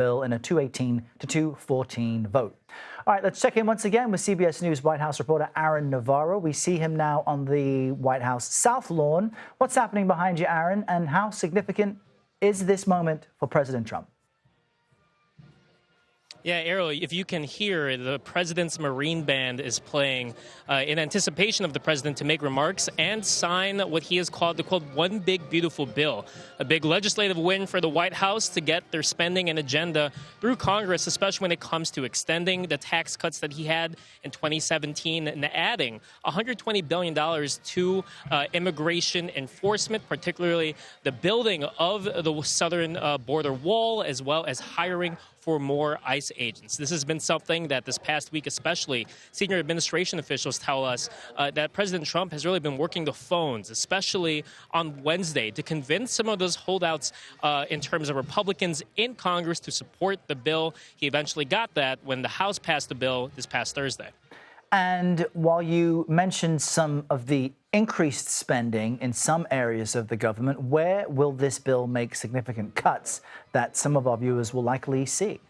bill in a 218 to 214 vote. All right, let's check in once again with CBS News White House reporter Aaron Navarro. We see him now on the White House South Lawn. What's happening behind you, Aaron, and how significant is this moment for President Trump? Yeah, Errol, if you can hear, the president's Marine Band is playing in anticipation of the president to make remarks and sign what he has called One Big Beautiful Bill, a big legislative win for the White House to get their spending and agenda through Congress, especially when it comes to extending the tax cuts that he had in 2017 and adding $120 billion to immigration enforcement, particularly the building of the southern border wall, as well as hiring for more ICE agents. This has been something that this past week, especially senior administration officials tell us that President Trump has really been working the phones, especially on Wednesday, to convince some of those holdouts in terms of Republicans in Congress to support the bill. He eventually got that when the House passed the bill this past Thursday. And while you mentioned some of the increased spending in some areas of the government, where will this bill make significant cuts that some of our viewers will likely see?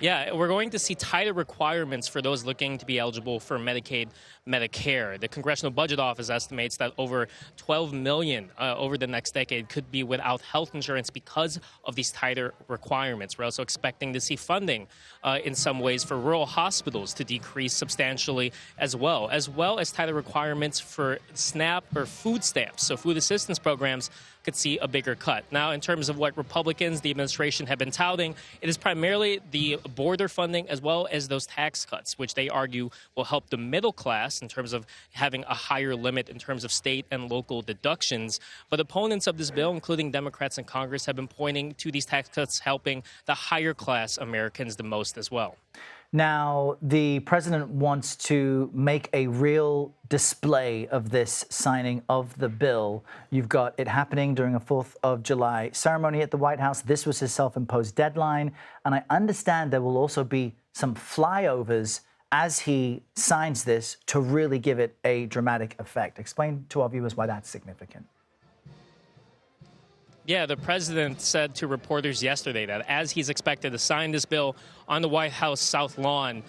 Yeah, we're going to see tighter requirements for those looking to be eligible for Medicaid, Medicare. The Congressional Budget Office estimates that over 12 million over the next decade could be without health insurance because of these tighter requirements. We're also expecting to see funding in some ways for rural hospitals to decrease substantially as well as tighter requirements for SNAP or food stamps. So food assistance programs could see a bigger cut. Now, in terms of what Republicans, the administration, have been touting, it is primarily the border funding as well as those tax cuts, which they argue will help the middle class in terms of having a higher limit in terms of state and local deductions. But opponents of this bill, including Democrats in Congress, have been pointing to these tax cuts helping the higher class Americans the most as well. Now, the president wants to make a real display of this signing of the bill. You've got it happening during a 4th of July ceremony at the White House. This was his self-imposed deadline. And I understand there will also be some flyovers as he signs this to really give it a dramatic effect. Explain to our viewers why that's significant. Yeah, the president said to reporters yesterday that as he's expected to sign this bill on the White House South Lawn,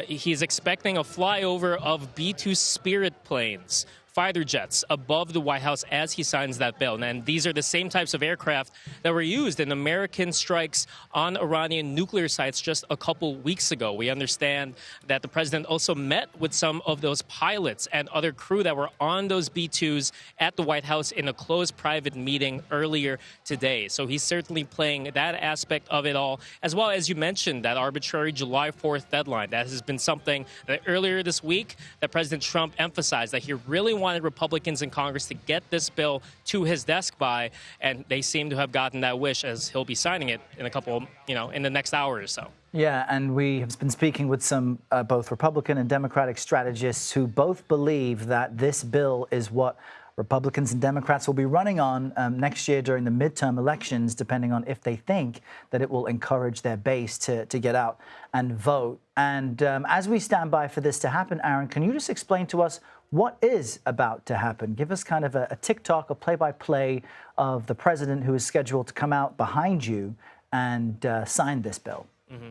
he's expecting a flyover of B-2 Spirit planes, fighter jets, above the White House as he signs that bill. And these are the same types of aircraft that were used in American strikes on Iranian nuclear sites just a couple weeks ago. We understand that the president also met with some of those pilots and other crew that were on those B-2s at the White House in a closed private meeting earlier today. So he's certainly playing that aspect of it all, as well as you mentioned, that arbitrary July 4th deadline. That has been something that earlier this week that President Trump emphasized that he really wanted Republicans in Congress to get this bill to his desk by, and they seem to have gotten that wish as he'll be signing it in a couple, in the next hour or so. Yeah, and we have been speaking with some both Republican and Democratic strategists who both believe that this bill is what Republicans and Democrats will be running on next year during the midterm elections, depending on if they think that it will encourage their base to get out and vote. And as we stand by for this to happen, Aaron, can you just explain to us what is about to happen? Give us kind of a TikTok, a play-by-play of the president who is scheduled to come out behind you and sign this bill. Mm-hmm.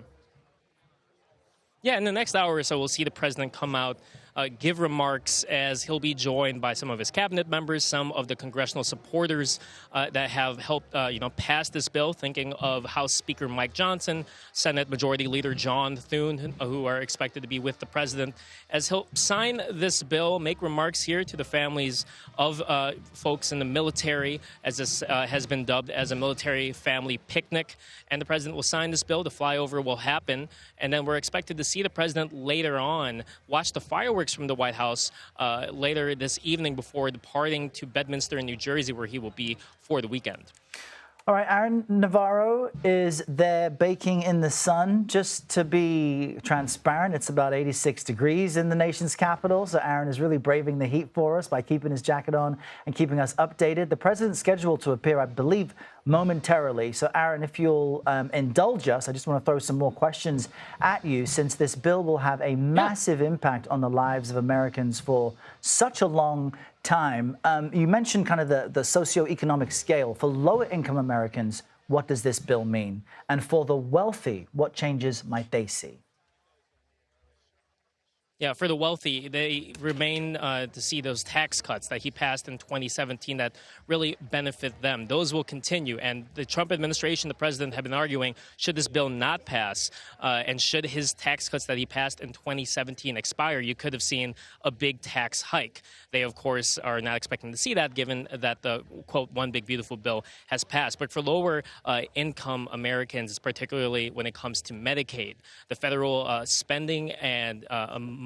Yeah, in the next hour or so, we'll see the president come out, give remarks as he'll be joined by some of his cabinet members, some of the congressional supporters that have helped, pass this bill, thinking of House Speaker Mike Johnson, Senate Majority Leader John Thune, who are expected to be with the president, as he'll sign this bill, make remarks here to the families of folks in the military, as this has been dubbed as a military family picnic. And the president will sign this bill. The flyover will happen. And then we're expected to see the president later on watch the fireworks from the White House later this evening before departing to Bedminster in New Jersey, where he will be for the weekend. All right, Aaron Navarro is there baking in the sun. Just to be transparent, it's about 86 degrees in the nation's capital. So Aaron is really braving the heat for us by keeping his jacket on and keeping us updated. The president's scheduled to appear, I believe, momentarily. So Aaron, if you'll indulge us, I just want to throw some more questions at you, since this bill will have a massive impact on the lives of Americans for such a long time. You mentioned kind of the socioeconomic scale. For lower income Americans, what does this bill mean? And for the wealthy, what changes might they see? Yeah, for the wealthy, they remain to see those tax cuts that he passed in 2017 that really benefit them. Those will continue. And the Trump administration, the president, have been arguing, should this bill not pass and should his tax cuts that he passed in 2017 expire, you could have seen a big tax hike. They, of course, are not expecting to see that, given that the, quote, one big beautiful bill has passed. But for lower income Americans, particularly when it comes to Medicaid, the federal spending and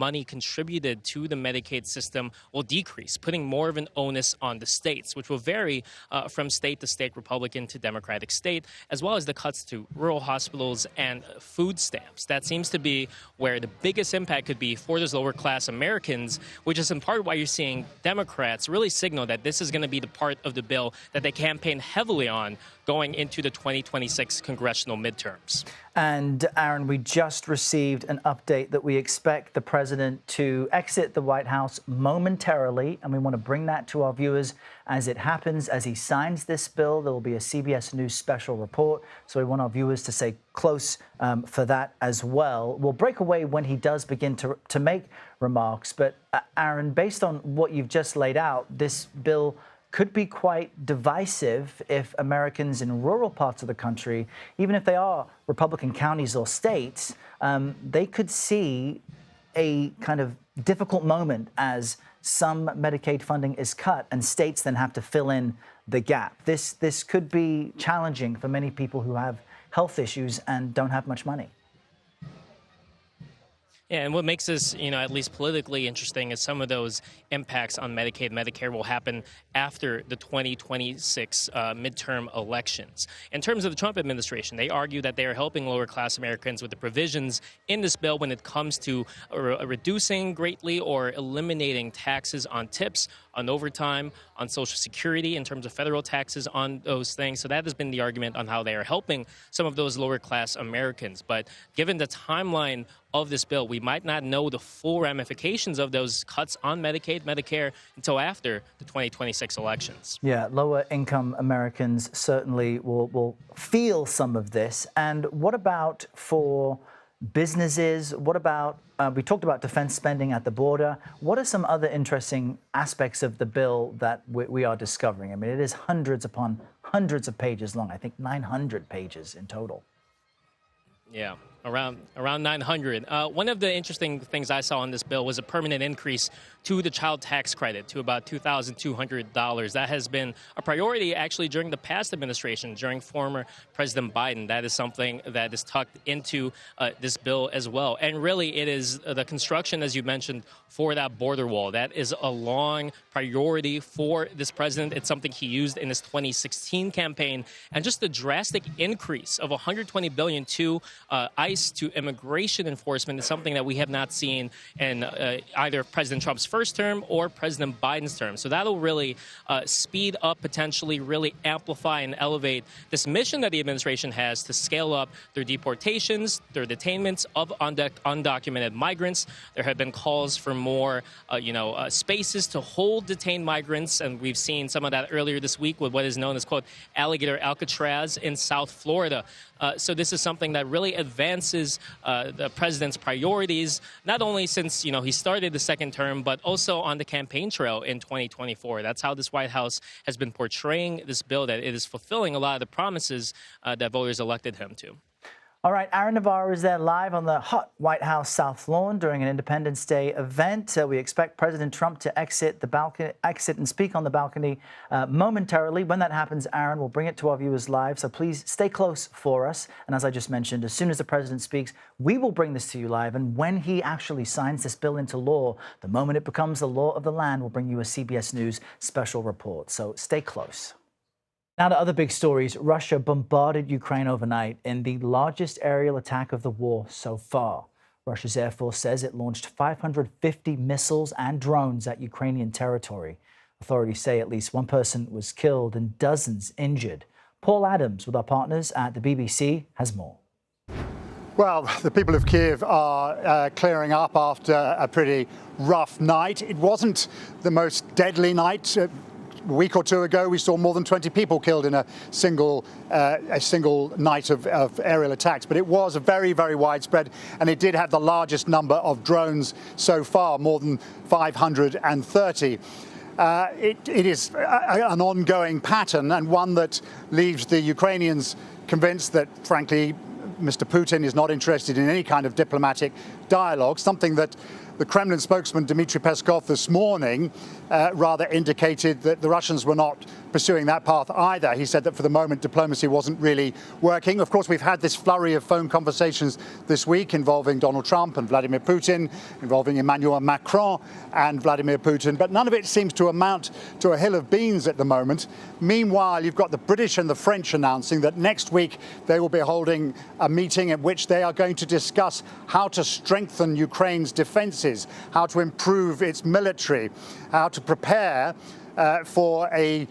money contributed to the Medicaid system will decrease, putting more of an onus on the states, which will vary from state to state, Republican to Democratic state, as well as the cuts to rural hospitals and food stamps. That seems to be where the biggest impact could be for those lower class Americans, which is in part why you're seeing Democrats really signal that this is going to be the part of the bill that they campaign heavily on going into the 2026 congressional midterms. And Aaron, we just received an update that we expect the president to exit the White House momentarily, and we want to bring that to our viewers as it happens. As he signs this bill, there will be a CBS News special report, so we want our viewers to stay close for that as well. We'll break away when he does begin to make remarks, but Aaron, based on what you've just laid out, this bill could be quite divisive if Americans in rural parts of the country, even if they are Republican counties or states, they could see a kind of difficult moment as some Medicaid funding is cut and states then have to fill in the gap. This could be challenging for many people who have health issues and don't have much money. Yeah, and what makes this, at least politically interesting is some of those impacts on Medicaid, Medicare will happen after the 2026 midterm elections. In terms of the Trump administration, they argue that they are helping lower class Americans with the provisions in this bill when it comes to reducing greatly or eliminating taxes on tips, on overtime, on Social Security, in terms of federal taxes on those things. So that has been the argument on how they are helping some of those lower class Americans. But given the timeline of this bill, we might not know the full ramifications of those cuts on Medicaid, Medicare until after the 2026 elections. Yeah, lower income Americans certainly will feel some of this. And what about for businesses? What about, we talked about defense spending at the border. What are some other interesting aspects of the bill that we are discovering? I mean, it is hundreds upon hundreds of pages long, I think 900 pages in total. Yeah, around 900. One of the interesting things I saw in this bill was a permanent increase to the child tax credit to about $2,200. That has been a priority actually during the past administration, during former President Biden. That is something that is tucked into this bill as well. And really, it is the construction, as you mentioned, for that border wall. That is a long priority for this president. It's something he used in his 2016 campaign. And just the drastic increase of $120 billion to ICE, to immigration enforcement, is something that we have not seen in either President Trump's first term or President Biden's term. So that'll really speed up, potentially really amplify and elevate this mission that the administration has to scale up their deportations, their detainments of undocumented migrants. There have been calls for more, spaces to hold detained migrants, and we've seen some of that earlier this week with what is known as, quote, Alligator Alcatraz in South Florida. So this is something that really advances the president's priorities, not only since, he started the second term, but also on the campaign trail in 2024. That's how this White House has been portraying this bill, that it is fulfilling a lot of the promises that voters elected him to. All right, Aaron Navarro is there live on the hot White House South Lawn during an Independence Day event. We expect President Trump to exit and speak on the balcony momentarily. When that happens, Aaron, we'll bring it to our viewers live. So please stay close for us. And as I just mentioned, as soon as the president speaks, we will bring this to you live. And when he actually signs this bill into law, the moment it becomes the law of the land, we'll bring you a CBS News special report. So stay close. Now to other big stories. Russia bombarded Ukraine overnight in the largest aerial attack of the war so far. Russia's Air Force says it launched 550 missiles and drones at Ukrainian territory. Authorities say at least one person was killed and dozens injured. Paul Adams, with our partners at the BBC, has more. Well, the people of Kiev are clearing up after a pretty rough night. It wasn't the most deadly night. week or two ago, we saw more than 20 people killed in a single night of aerial attacks. But it was a very, very widespread, and it did have the largest number of drones so far, more than 530. It is an ongoing pattern, and one that leaves the Ukrainians convinced that, frankly, Mr. Putin is not interested in any kind of diplomatic dialogue, something that the Kremlin spokesman Dmitry Peskov this morning rather indicated that the Russians were not pursuing that path either. He said that for the moment diplomacy wasn't really working. Of course, we've had this flurry of phone conversations this week involving Donald Trump and Vladimir Putin, involving Emmanuel Macron and Vladimir Putin, but none of it seems to amount to a hill of beans at the moment. Meanwhile, you've got the British and the French announcing that next week they will be holding a meeting at which they are going to discuss how to strengthen Ukraine's defences, how to improve its military, how to prepare for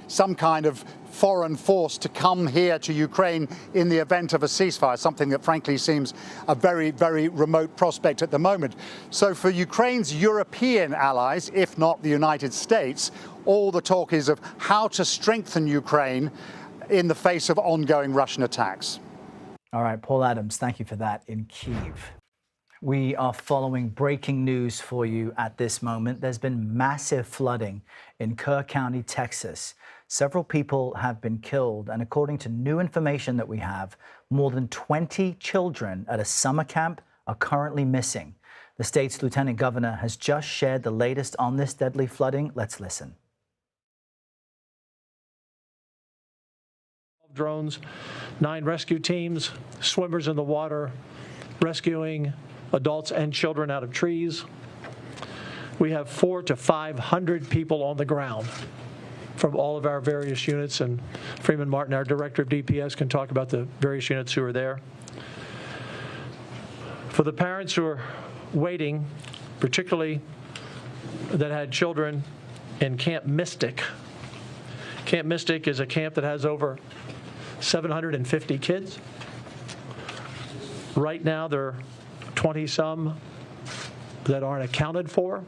some kind of foreign force to come here to Ukraine in the event of a ceasefire, something that frankly seems a very, very remote prospect at the moment. So for Ukraine's European allies, if not the United States, all the talk is of how to strengthen Ukraine in the face of ongoing Russian attacks. All right, Paul Adams, thank you for that in Kyiv. We are following breaking news for you at this moment. There's been massive flooding in Kerr County, Texas. Several people have been killed, and according to new information that we have, more than 20 children at a summer camp are currently missing. The state's lieutenant governor has just shared the latest on this deadly flooding. Let's listen. Drones, 9 rescue teams, swimmers in the water, rescuing adults and children out of trees. We have 400 to 500 people on the ground from all of our various units, and Freeman Martin, our director of DPS, can talk about the various units who are there. For the parents who are waiting, particularly that had children in Camp Mystic. Camp Mystic is a camp that has over 750 kids. Right now, there are 20-some that aren't accounted for.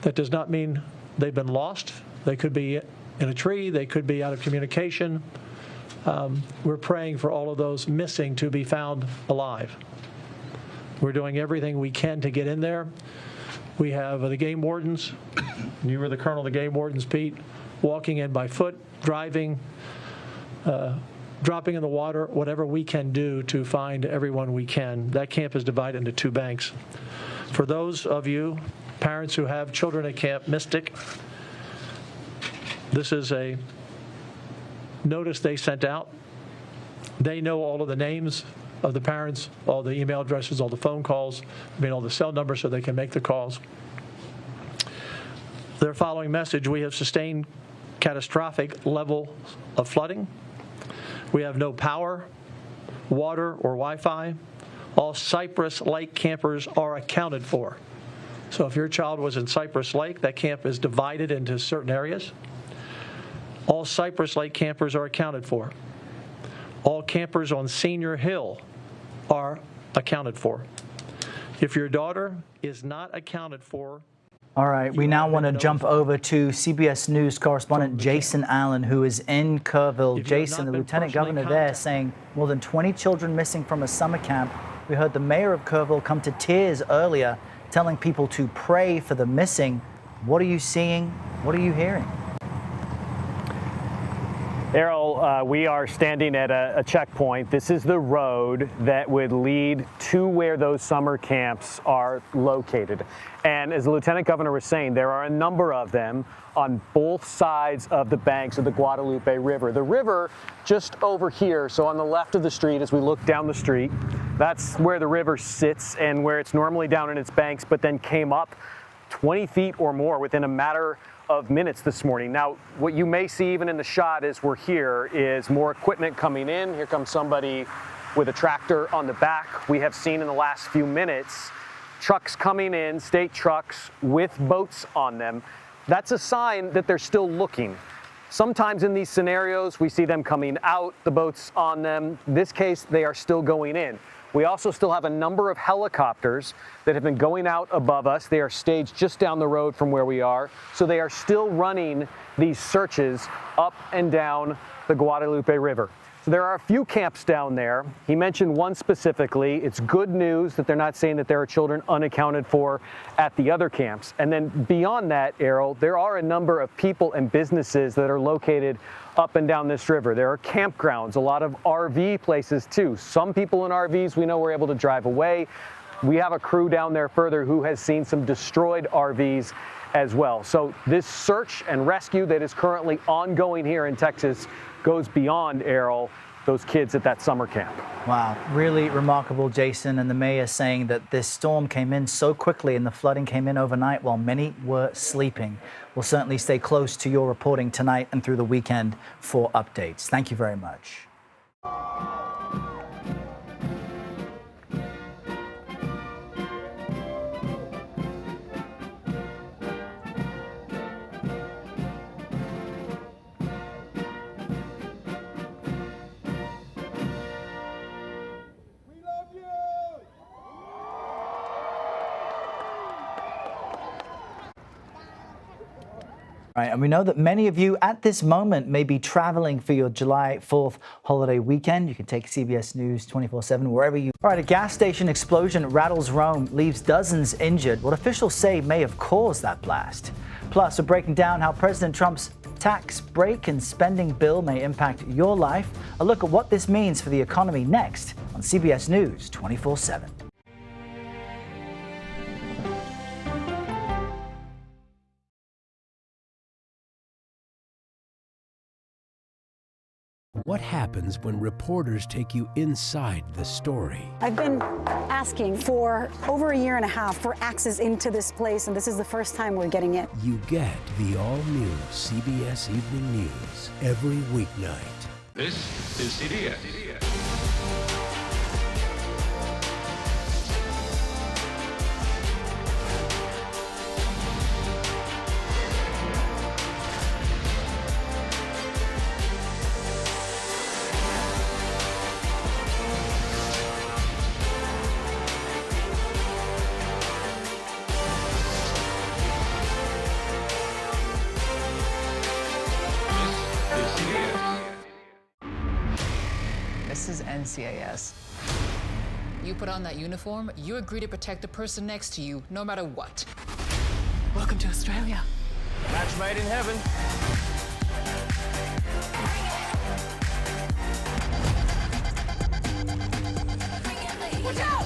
That does not mean they've been lost. They could be in a tree. They could be out of communication. We're praying for all of those missing to be found alive. We're doing everything we can to get in there. We have the game wardens. You were the colonel of the game wardens, Pete, walking in by foot, driving, dropping in the water, whatever we can do to find everyone we can. That camp is divided into 2 banks. For those of you, parents who have children at Camp Mystic, this is a notice they sent out. They know all of the names of the parents, all the email addresses, all the phone calls, all the cell numbers so they can make the calls. Their following message: we have sustained catastrophic level of flooding. We have no power, water, or Wi-Fi. All Cypress Lake campers are accounted for. So if your child was in Cypress Lake, that camp is divided into certain areas. All Cypress Lake campers are accounted for. All campers on Senior Hill are accounted for. If your daughter is not accounted for, all right, we now want to jump over to CBS News correspondent Jason Allen, who is in Kerrville. Jason, the lieutenant governor there, saying more than 20 children missing from a summer camp. We heard the mayor of Kerrville come to tears earlier, telling people to pray for the missing. What are you seeing? What are you hearing? Errol, we are standing at a checkpoint. This is the road that would lead to where those summer camps are located. And as the lieutenant governor was saying, there are a number of them on both sides of the banks of the Guadalupe River. The river just over here, so on the left of the street as we look down the street, that's where the river sits and where it's normally down in its banks, but then came up 20 feet or more within a matter of minutes this morning. Now, what you may see even in the shot as we're here is more equipment coming in. Here comes somebody with a tractor on the back. We have seen in the last few minutes trucks coming in, state trucks with boats on them. That's a sign that they're still looking. Sometimes in these scenarios, we see them coming out, the boats on them. In this case, they are still going in. We also still have a number of helicopters that have been going out above us. They are staged just down the road from where we are. So they are still running these searches up and down the Guadalupe River. So there are a few camps down there. He mentioned one specifically. It's good news that they're not saying that there are children unaccounted for at the other camps. And then beyond that, Errol, there are a number of people and businesses that are located up and down this river. There are campgrounds, a lot of RV places too. Some people in RVs we know were able to drive away. We have a crew down there further who has seen some destroyed RVs as well. So this search and rescue that is currently ongoing here in Texas goes beyond, Errol, those kids at that summer camp. Wow, really remarkable, Jason. And the mayor saying that this storm came in so quickly and the flooding came in overnight while many were sleeping. We'll certainly stay close to your reporting tonight and through the weekend for updates. Thank you very much. Right, and we know that many of you at this moment may be traveling for your July 4th holiday weekend. You can take CBS News 24/7 wherever you. All right, a gas station explosion rattles Rome, leaves dozens injured. What officials say may have caused that blast. Plus, we're breaking down how President Trump's tax break and spending bill may impact your life. A look at what this means for the economy next on CBS News 24/7. What happens when reporters take you inside the story? I've been asking for over a year and a half for access into this place, and this is the first time we're getting it. You get the all-new CBS Evening News every weeknight. This is CBS. This is NCIS. You put on that uniform, you agree to protect the person next to you, no matter what. Welcome to Australia. Match made in heaven. Watch out!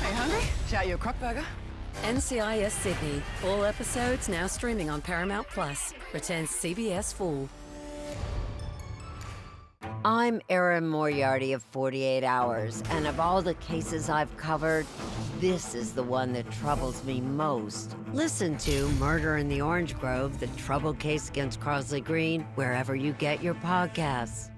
Are you hungry? Shout you a crock burger? NCIS Sydney. All episodes now streaming on Paramount Plus. Returns CBS Full. I'm Erin Moriarty of 48 Hours, and of all the cases I've covered, this is the one that troubles me most. Listen to Murder in the Orange Grove, the troubled case against Crosley Green, wherever you get your podcasts.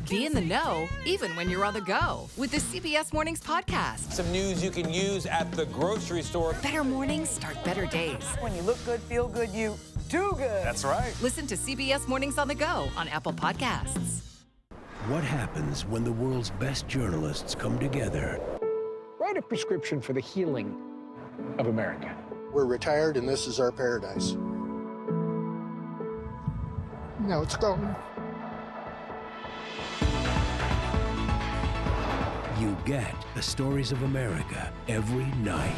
Be in the know, even when you're on the go, with the CBS Mornings podcast. Some news you can use at the grocery store. Better mornings start better days. When you look good, feel good, you do good. That's right. Listen to CBS Mornings on the go on Apple Podcasts. What happens when the world's best journalists come together? Write a prescription for the healing of America. We're retired and this is our paradise. Now it's gone. You get the stories of America every night.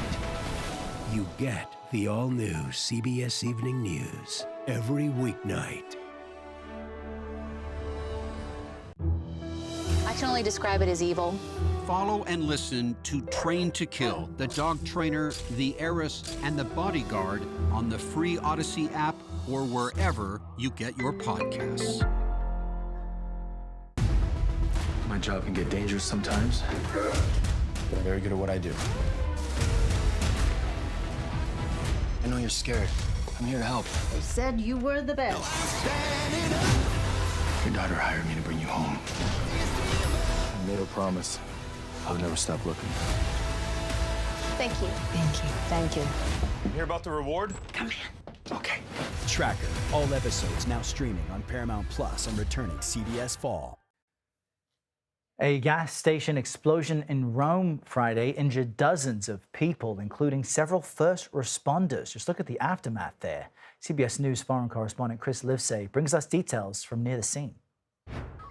You get the all-new CBS Evening News every weeknight. I can only describe it as evil. Follow and listen to Train to Kill, The Dog Trainer, The Heiress, and The Bodyguard on the free Odyssey app or wherever you get your podcasts. My job can get dangerous sometimes, but I'm very good at what I do. I know you're scared. I'm here to help. They said you were the best. Your daughter hired me to bring you home. I made her promise I'll never stop looking. Thank you. Thank you. Thank you. You hear about the reward? Come here. Okay. Tracker. All episodes now streaming on Paramount Plus and returning CBS Fall. A gas station explosion in Rome Friday injured dozens of people, including several first responders. Just look at the aftermath there. CBS News foreign correspondent Chris Livesay brings us details from near the scene.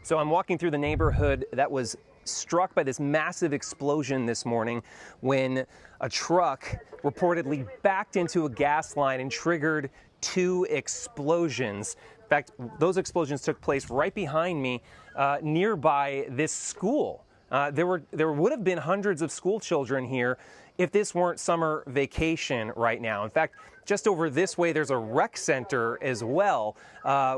So I'm walking through the neighborhood that was struck by this massive explosion this morning when a truck reportedly backed into a gas line and triggered 2 explosions. In fact, those explosions took place right behind me, nearby this school. There would have been hundreds of school children here if this weren't summer vacation right now. In fact, just over this way, there's a rec center as well,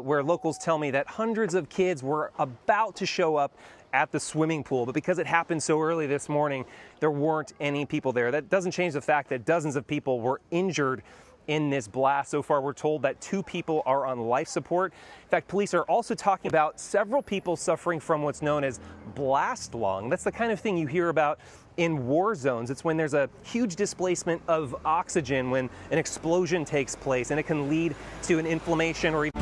where locals tell me that hundreds of kids were about to show up at the swimming pool, but because it happened so early this morning, there weren't any people there. That doesn't change the fact that dozens of people were injured in this blast. So far, we're told that 2 people are on life support. In fact, police are also talking about several people suffering from what's known as blast lung. That's the kind of thing you hear about in war zones. It's when there's a huge displacement of oxygen when an explosion takes place, and it can lead to an inflammation or even...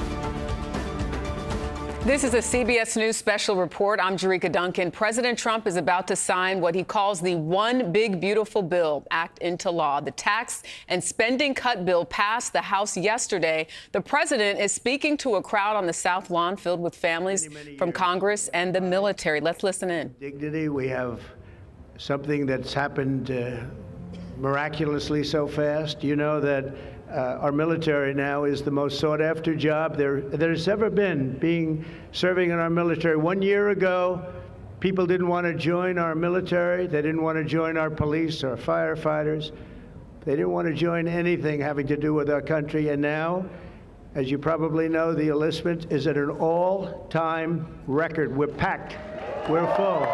This is a CBS News special report. I'm Jerika Duncan. President Trump is about to sign what he calls the One Big Beautiful Bill Act into law. The tax and spending cut bill passed the House yesterday. The president is speaking to a crowd on the South Lawn filled with families from Congress and the military. Let's listen in. Dignity. We have something that's happened miraculously so fast. You know that our military now is the most sought-after job there's ever been, serving in our military. 1 year ago, people didn't want to join our military. They didn't want to join our police or firefighters. They didn't want to join anything having to do with our country. And now, as you probably know, the enlistment is at an all-time record. We're packed. We're full.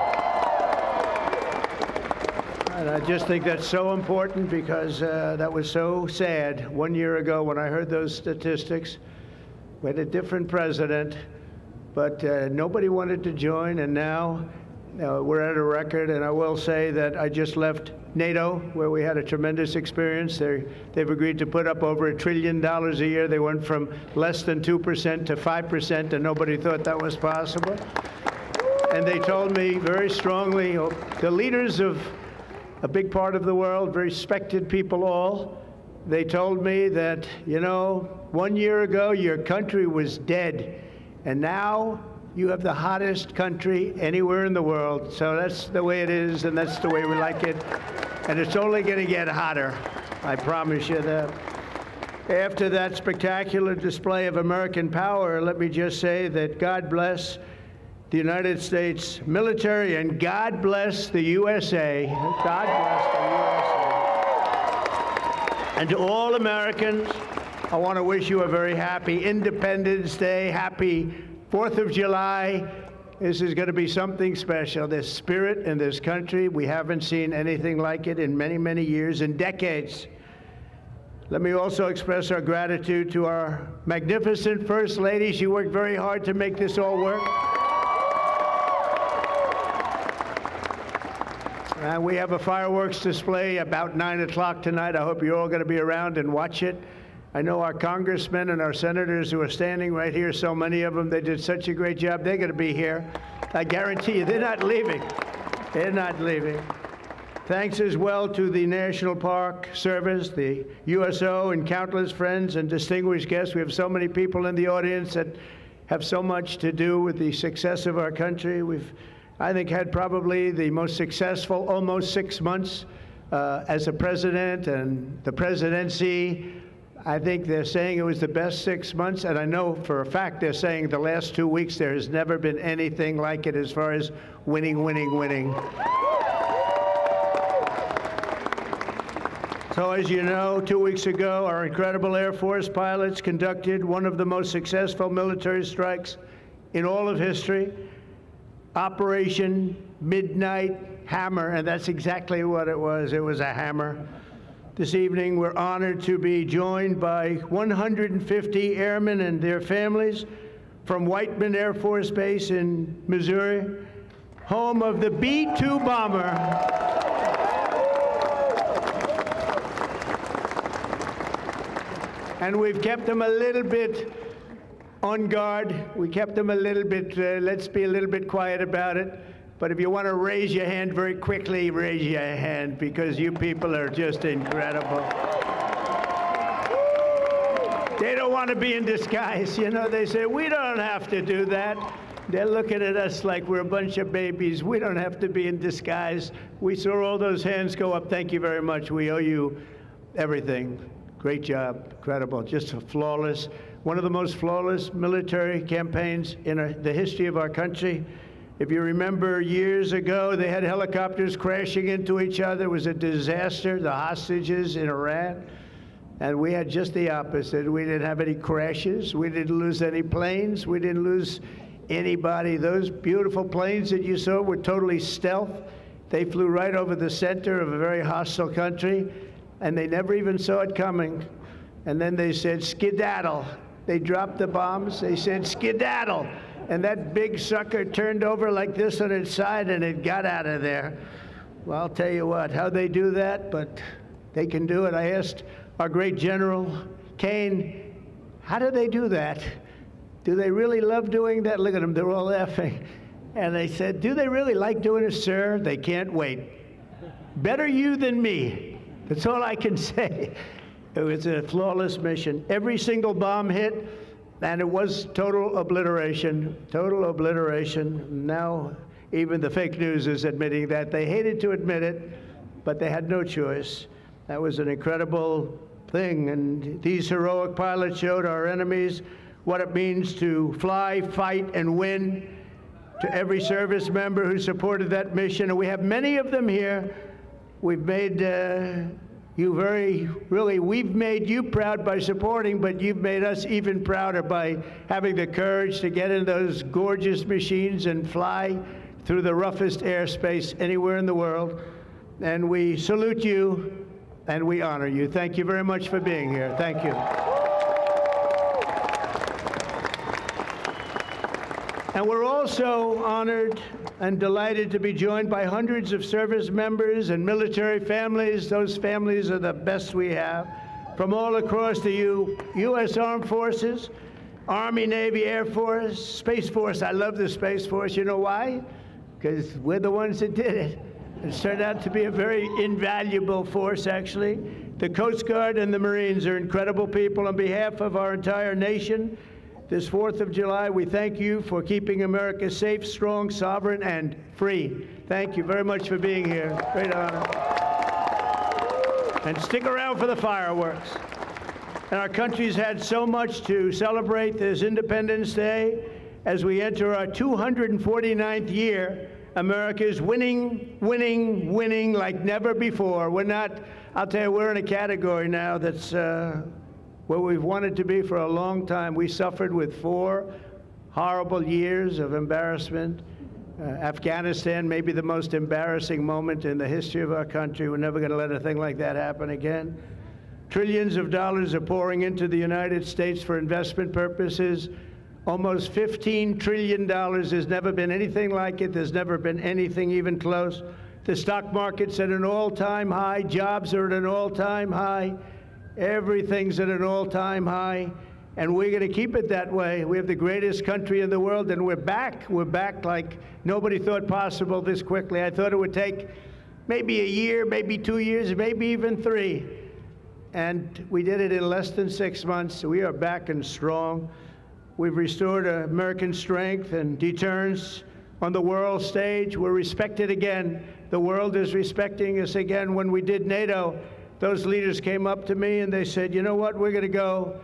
And I just think that's so important because that was so sad 1 year ago when I heard those statistics. We had a different president, but nobody wanted to join, and now we're at a record. And I will say that I just left NATO, where we had a tremendous experience. They've agreed to put up over $1 trillion a year. They went from less than 2% to 5%, and nobody thought that was possible. And they told me very strongly, the leaders of a big part of the world, very respected people all, they told me that, 1 year ago your country was dead, and now you have the hottest country anywhere in the world. So that's the way it is, and that's the way we like it. And it's only going to get hotter, I promise you that. After that spectacular display of American power, let me just say that God bless the United States military, and God bless the USA. God bless the USA. And to all Americans, I want to wish you a very happy Independence Day, happy 4th of July. This is going to be something special. There's spirit in this country. We haven't seen anything like it in many, many years and decades. Let me also express our gratitude to our magnificent First Lady. She worked very hard to make this all work. We have a fireworks display about 9 o'clock tonight. I hope you're all going to be around and watch it. I know our congressmen and our senators who are standing right here, so many of them, they did such a great job. They're going to be here. I guarantee you, they're not leaving. They're not leaving. Thanks as well to the National Park Service, the USO, and countless friends and distinguished guests. We have so many people in the audience that have so much to do with the success of our country. We've, I think, had probably the most successful almost 6 months as a president and the presidency. I think they're saying it was the best 6 months, and I know for a fact they're saying the last 2 weeks there has never been anything like it as far as winning, winning, winning. So as you know, 2 weeks ago, our incredible Air Force pilots conducted one of the most successful military strikes in all of history. Operation Midnight Hammer, and that's exactly what it was. It was a hammer. This evening, we're honored to be joined by 150 airmen and their families from Whiteman Air Force Base in Missouri, home of the B-2 bomber. And we've kept them a little bit on guard. We kept them a little bit, let's be a little bit quiet about it. But if you want to raise your hand very quickly, raise your hand, because you people are just incredible. They don't want to be in disguise. You know, they say, we don't have to do that. They're looking at us like we're a bunch of babies. We don't have to be in disguise. We saw all those hands go up. Thank you very much. We owe you everything. Great job. Incredible. Just flawless. One of the most flawless military campaigns in the history of our country. If you remember years ago, they had helicopters crashing into each other. It was a disaster. The hostages in Iran. And we had just the opposite. We didn't have any crashes. We didn't lose any planes. We didn't lose anybody. Those beautiful planes that you saw were totally stealth. They flew right over the center of a very hostile country, and they never even saw it coming. And then they said, skedaddle. They dropped the bombs. They said, skedaddle. And that big sucker turned over like this on its side, and it got out of there. Well, I'll tell you what, how they do that, but they can do it. I asked our great General Kane, how do they do that? Do they really love doing that? Look at them, they're all laughing. And they said, do they really like doing it, sir? They can't wait. Better you than me. That's all I can say. It was a flawless mission. Every single bomb hit, and it was total obliteration. Total obliteration. Now, even the fake news is admitting that. They hated to admit it, but they had no choice. That was an incredible thing, and these heroic pilots showed our enemies what it means to fly, fight, and win. To every service member who supported that mission, and we have many of them here. We've made we've made you proud by supporting, but you've made us even prouder by having the courage to get in those gorgeous machines and fly through the roughest airspace anywhere in the world. And we salute you, and we honor you. Thank you very much for being here. Thank you. And we're also honored and delighted to be joined by hundreds of service members and military families. Those families are the best we have, from all across the U.S. Armed Forces, Army, Navy, Air Force, Space Force. I love the Space Force. You know why? Because we're the ones that did it. It's turned out to be a very invaluable force, actually. The Coast Guard and the Marines are incredible people. On behalf of our entire nation, this 4th of July, we thank you for keeping America safe, strong, sovereign, and free. Thank you very much for being here. Great honor. And stick around for the fireworks. And our country's had so much to celebrate this Independence Day. As we enter our 249th year, America is winning, winning, winning like never before. We're not, I'll tell you, we're in a category now that's where we've wanted to be for a long time. We suffered with 4 horrible years of embarrassment. Afghanistan may be the most embarrassing moment in the history of our country. We're never going to let a thing like that happen again. Trillions of dollars are pouring into the United States for investment purposes. Almost $15 trillion. There's never been anything like it. There's never been anything even close. The stock market's at an all-time high. Jobs are at an all-time high. Everything's at an all-time high, and we're going to keep it that way. We have the greatest country in the world, and we're back. We're back like nobody thought possible this quickly. I thought it would take maybe a year, maybe 2 years, maybe even 3. And we did it in less than 6 months. We are back and strong. We've restored American strength and deterrence on the world stage. We're respected again. The world is respecting us again. When we did NATO, those leaders came up to me and they said, you know what, we're going to go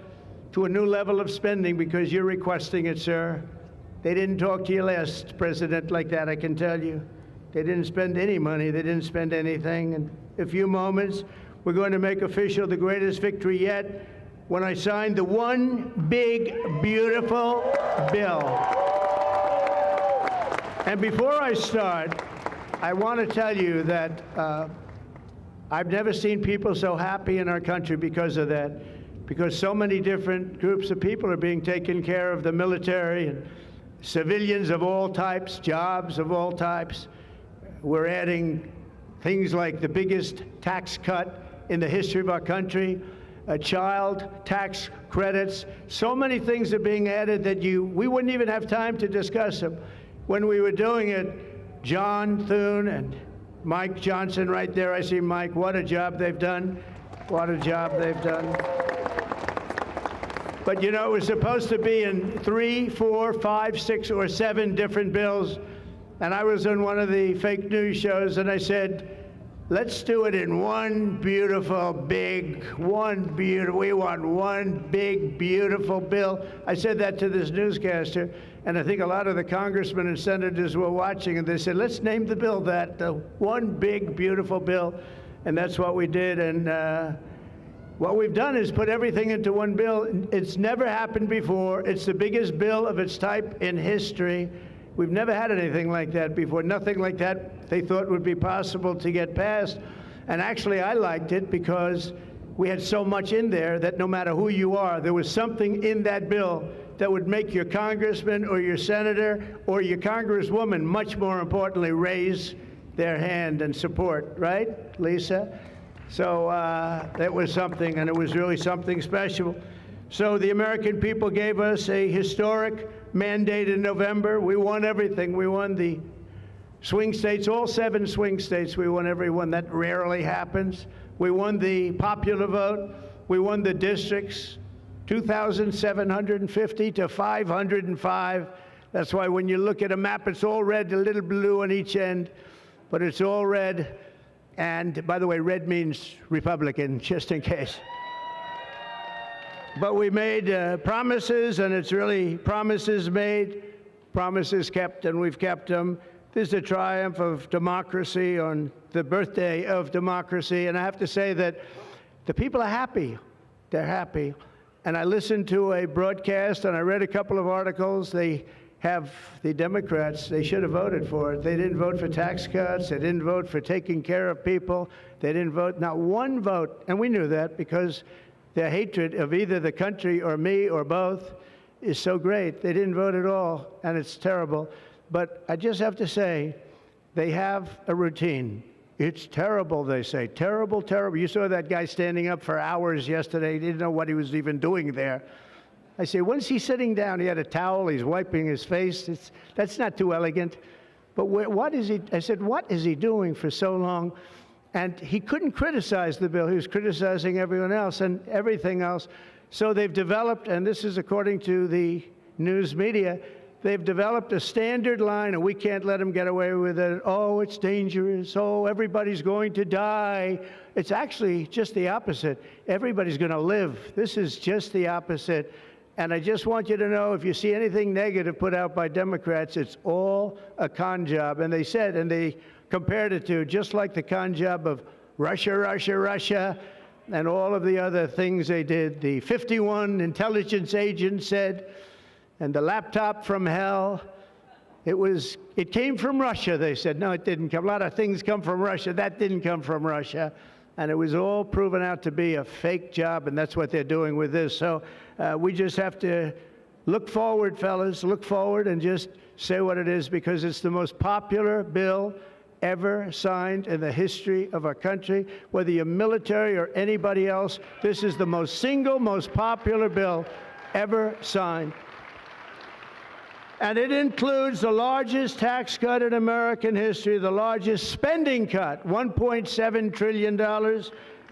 to a new level of spending because you're requesting it, sir. They didn't talk to you last president like that, I can tell you. They didn't spend any money. They didn't spend anything. In a few moments, we're going to make official the greatest victory yet when I signed the one big, beautiful bill. And before I start, I want to tell you that I've never seen people so happy in our country because of that, because so many different groups of people are being taken care of, the military and civilians of all types, jobs of all types. We're adding things like the biggest tax cut in the history of our country, child tax credits. So many things are being added that we wouldn't even have time to discuss them. When we were doing it, John Thune and Mike Johnson right there. I see Mike. What a job they've done. What a job they've done. But you know, it was supposed to be in 3, 4, 5, 6, or 7 different bills. And I was on one of the fake news shows, and I said, let's do it in one beautiful, big, we want one big, beautiful bill. I said that to this newscaster, and I think a lot of the congressmen and senators were watching, and they said, let's name the bill that, the one big, beautiful bill. And that's what we did. And what we've done is put everything into one bill. It's never happened before. It's the biggest bill of its type in history. We've never had anything like that before. Nothing like that they thought would be possible to get passed. And actually, I liked it because we had so much in there that no matter who you are, there was something in that bill that would make your congressman or your senator or your congresswoman, much more importantly, raise their hand and support, right, Lisa? So that was something, and it was really something special. So the American people gave us a historic mandate in November. We won everything. We won the swing states, all 7 swing states. We won every one. That rarely happens. We won the popular vote. We won the districts, 2,750 to 505. That's why when you look at a map, it's all red, a little blue on each end, but it's all red. And by the way, red means Republican, just in case. But we made promises, and it's really promises made, promises kept, and we've kept them. This is a triumph of democracy on the birthday of democracy. And I have to say that the people are happy. They're happy. And I listened to a broadcast, and I read a couple of articles. They have the Democrats, they should have voted for it. They didn't vote for tax cuts. They didn't vote for taking care of people. They didn't vote, not one vote. And we knew that because their hatred of either the country or me or both is so great. They didn't vote at all, and it's terrible. But I just have to say, they have a routine. It's terrible, they say. Terrible, terrible. You saw that guy standing up for hours yesterday. He didn't know what he was even doing there. I say, when's he sitting down? He had a towel. He's wiping his face. That's not too elegant. But what is he? I said, what is he doing for so long? And he couldn't criticize the bill. He was criticizing everyone else and everything else. So they've developed, and this is according to the news media, they've developed a standard line, and we can't let them get away with it. Oh, it's dangerous. Oh, everybody's going to die. It's actually just the opposite. Everybody's going to live. This is just the opposite. And I just want you to know, if you see anything negative put out by Democrats, it's all a con job. And they said, and they compared it to just like the con job of Russia, Russia, Russia, and all of the other things they did. The 51 intelligence agents said, and the laptop from hell, it came from Russia, they said. No, it didn't come. A lot of things come from Russia. That didn't come from Russia. And it was all proven out to be a fake job, and that's what they're doing with this. So we just have to look forward, fellas, look forward and just say what it is, because it's the most popular bill ever signed in the history of our country. Whether you're military or anybody else, this is the most popular bill ever signed. And it includes the largest tax cut in American history, the largest spending cut, $1.7 trillion,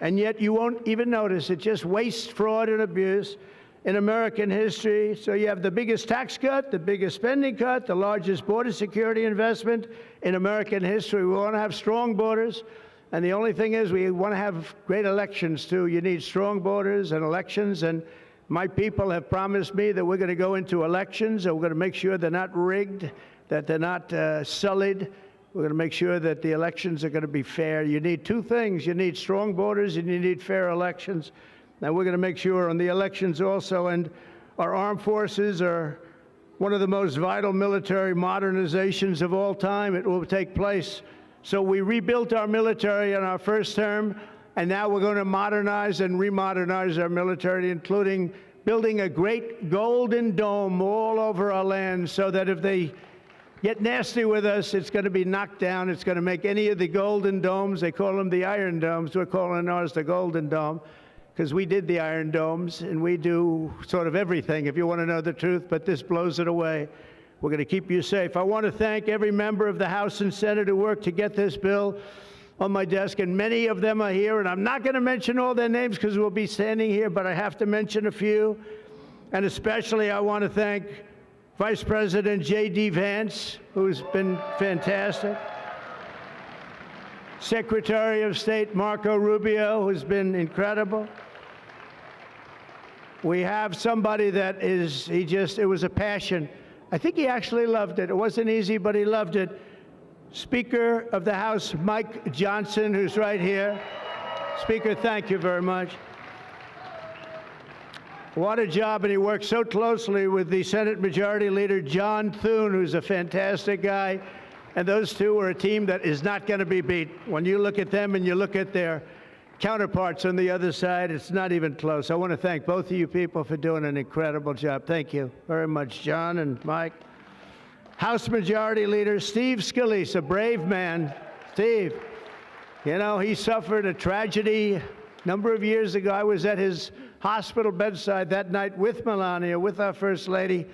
and yet you won't even notice it. Just waste, fraud, and abuse in American history. So you have the biggest tax cut, the biggest spending cut, the largest border security investment in American history. We want to have strong borders, and the only thing is we want to have great elections, too. You need strong borders and elections, and my people have promised me that we're going to go into elections, and we're going to make sure they're not rigged, that they're not sullied. We're going to make sure that the elections are going to be fair. You need 2 things. You need strong borders, and you need fair elections. And we're going to make sure on the elections also. And our armed forces are one of the most vital military modernizations of all time. It will take place. So we rebuilt our military in our first term. And now we're going to modernize and remodernize our military, including building a great golden dome all over our land, so that if they get nasty with us, it's going to be knocked down. It's going to make any of the golden domes, they call them the iron domes, we're calling ours the golden dome, because we did the iron domes, and we do sort of everything, if you want to know the truth, but this blows it away. We're going to keep you safe. I want to thank every member of the House and Senate who worked to get this bill on my desk, and many of them are here, and I'm not going to mention all their names because we'll be standing here, but I have to mention a few. And especially I want to thank Vice President J.D. Vance, who's been fantastic. Secretary of State Marco Rubio, who's been incredible. We have somebody that is, it was a passion. I think he actually loved it. It wasn't easy, but he loved it. Speaker of the House, Mike Johnson, who's right here. Speaker, thank you very much. What a job, and he worked so closely with the Senate Majority Leader, John Thune, who's a fantastic guy. And those two are a team that is not going to be beat. When you look at them and you look at their counterparts on the other side, it's not even close. I want to thank both of you people for doing an incredible job. Thank you very much, John and Mike. House Majority Leader Steve Scalise, a brave man. Steve, you know, he suffered a tragedy a number of years ago. I was at his hospital bedside that night with Melania, with our First Lady,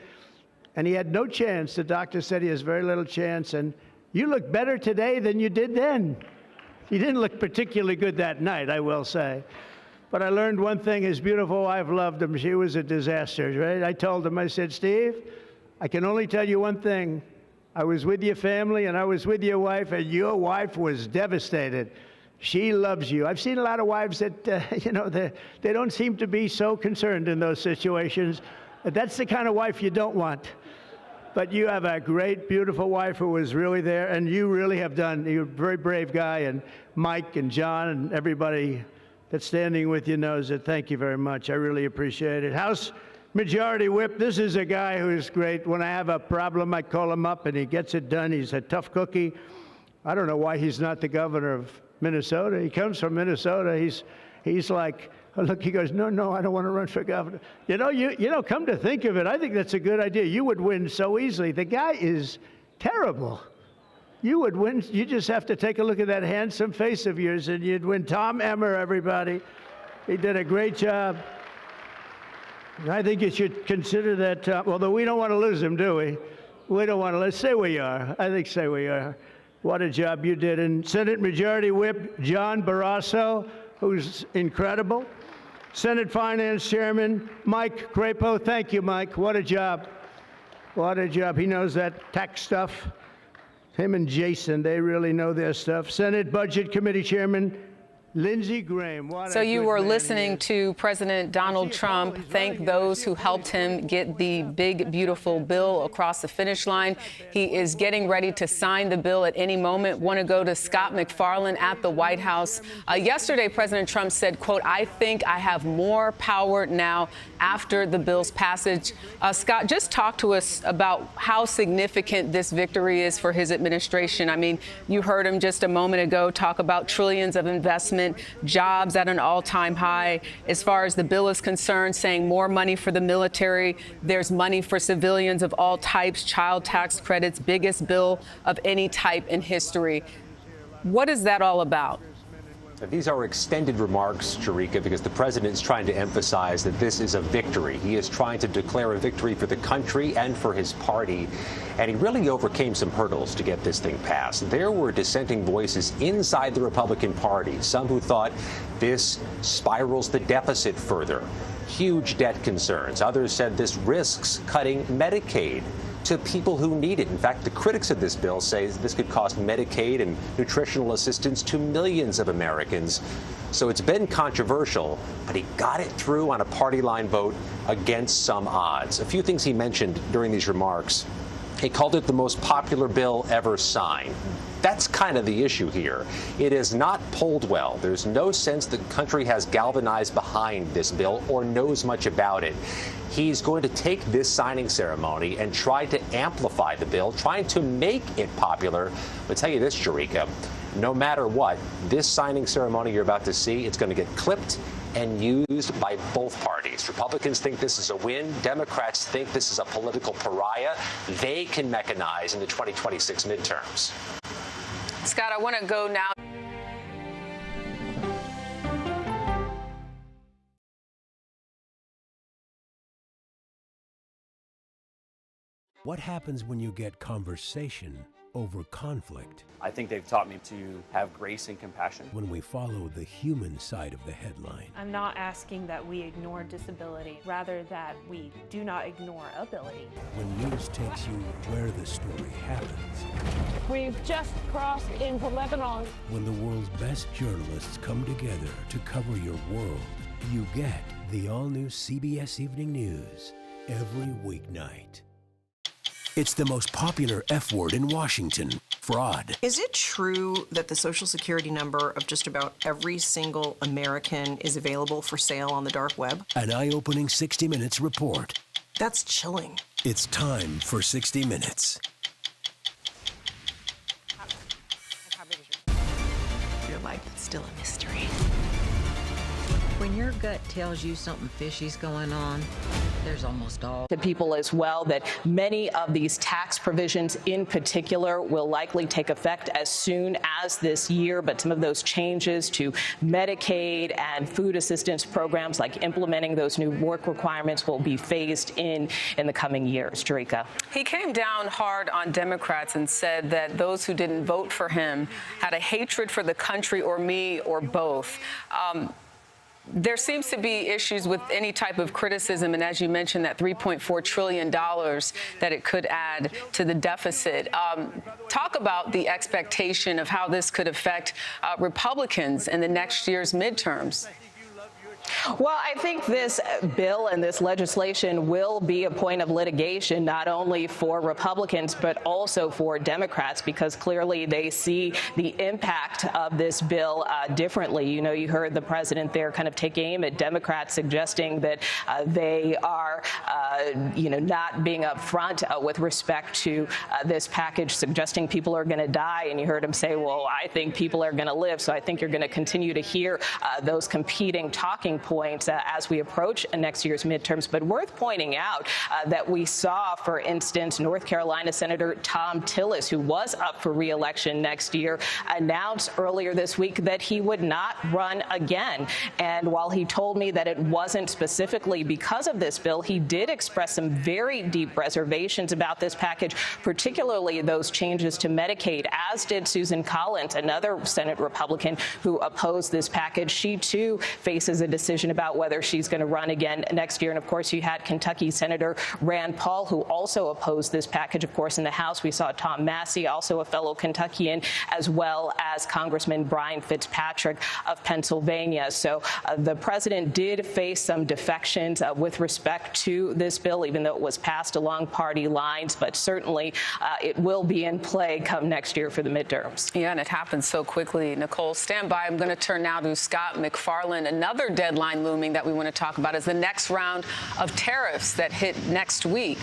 and he had no chance. The doctor said he has very little chance, and you look better today than you did then. He didn't look particularly good that night, I will say. But I learned one thing. His beautiful wife loved him. She was a disaster, right? I told him, I said, Steve, I can only tell you one thing. I was with your family and I was with your wife, and your wife was devastated. She loves you. I've seen a lot of wives that, you know, they don't seem to be so concerned in those situations. That's the kind of wife you don't want. But you have a great, beautiful wife who was really there, and you really have done. You're a very brave guy, and Mike and John and everybody that's standing with you knows it. Thank you very much. I really appreciate it. House Majority Whip, this is a guy who's great. When I have a problem, I call him up, and he gets it done. He's a tough cookie. I don't know why he's not the governor of Minnesota. He comes from Minnesota. He's like, look, he goes, no, I don't want to run for governor. You know, come to think of it, I think that's a good idea. You would win so easily. The guy is terrible. You would win. You just have to take a look at that handsome face of yours, and you'd win. Tom Emmer, everybody. He did a great job. I think you should consider that, although we don't want to lose him, do we? We don't want to. Let's say we are. I think say we are. What a job you did. And Senate Majority Whip John Barrasso, who's incredible. Senate Finance Chairman Mike Crapo. Thank you, Mike. What a job. What a job. He knows that tax stuff. Him and Jason, they really know their stuff. Senate Budget Committee Chairman Lindsey Graham. So you were listening to President Donald Trump thank those who helped him get the big, beautiful bill across the finish line. He is getting ready to sign the bill at any moment. Want to go to Scott McFarland at the White House. Yesterday, President Trump said, quote, I think I have more power now after the bill's passage. Scott, just talk to us about how significant this victory is for his administration. I mean, you heard him just a moment ago talk about trillions of investment, jobs at an all-time high. As far as the bill is concerned, saying more money for the military, there's money for civilians of all types, child tax credits, biggest bill of any type in history. What is that all about? These are extended remarks, Jerika, because the president is trying to emphasize that this is a victory. He is trying to declare a victory for the country and for his party. And he really overcame some hurdles to get this thing passed. There were dissenting voices inside the Republican Party, some who thought this spirals the deficit further. Huge debt concerns. Others said this risks cutting Medicaid to people who need it. In fact, the critics of this bill say this could cost Medicaid and nutritional assistance to millions of Americans. So it's been controversial, but he got it through on a party line vote against some odds. A few things he mentioned during these remarks. He called it the most popular bill ever signed. That's kind of the issue here. It is not polled well. There's no sense the country has galvanized behind this bill or knows much about it. He's going to take this signing ceremony and try to amplify the bill, trying to make it popular. But tell you this, Jerika, no matter what, this signing ceremony you're about to see, it's going to get clipped and used by both parties. Republicans think this is a win. Democrats think this is a political pariah they can mechanize in the 2026 midterms. Scott, I want to go now. What happens when you get conversation over conflict? I think they've taught me to have grace and compassion. When we follow the human side of the headline. I'm not asking that we ignore disability, rather that we do not ignore ability. When news takes you where the story happens. We've just crossed into Lebanon. When the world's best journalists come together to cover your world, you get the all-new CBS Evening News every weeknight. It's the most popular F word in Washington, fraud. Is it true that the Social Security number of just about every single American is available for sale on the dark web? An eye-opening 60 Minutes report. That's chilling. It's time for 60 Minutes. Your life is still a mystery. When your gut tells you something fishy's going on, there's almost all to people as well that many of these tax provisions in particular will likely take effect as soon as this year, but some of those changes to Medicaid and food assistance programs, like implementing those new work requirements, will be phased in the coming years. Jerika. He came down hard on Democrats and said that those who didn't vote for him had a hatred for the country or me or both. There seems to be issues with any type of criticism, and as you mentioned, that $3.4 trillion that it could add to the deficit. Talk about the expectation of how this could affect Republicans in the next year's midterms. Well, I think this bill and this legislation will be a point of litigation, not only for Republicans, but also for Democrats, because clearly they see the impact of this bill differently. You know, you heard the president there kind of take aim at Democrats, suggesting that they are, not being upfront with respect to this package, suggesting people are going to die. And you heard him say, well, I think people are going to live. So I think you're going to continue to hear those competing talking points as we approach next year's midterms. But worth pointing out that we saw, for instance, North Carolina Senator Tom Tillis, who was up for re-election next year, announced earlier this week that he would not run again. And while he told me that it wasn't specifically because of this bill, he did express some very deep reservations about this package, particularly those changes to Medicaid, as did Susan Collins, another Senate Republican who opposed this package. She, too, faces a decision about whether she's going to run again next year. And, of course, you had Kentucky Senator Rand Paul, who also opposed this package. Of course, in the House, we saw Tom Massey, also a fellow Kentuckian, as well as Congressman Brian Fitzpatrick of Pennsylvania. So the president did face some defections with respect to this bill, even though it was passed along party lines. But certainly it will be in play come next year for the midterms. Yeah, and it happens so quickly. Nicole, stand by. I'm going to turn now to Scott McFarland. Another deadline looming that we want to talk about is the next round of tariffs that hit next week.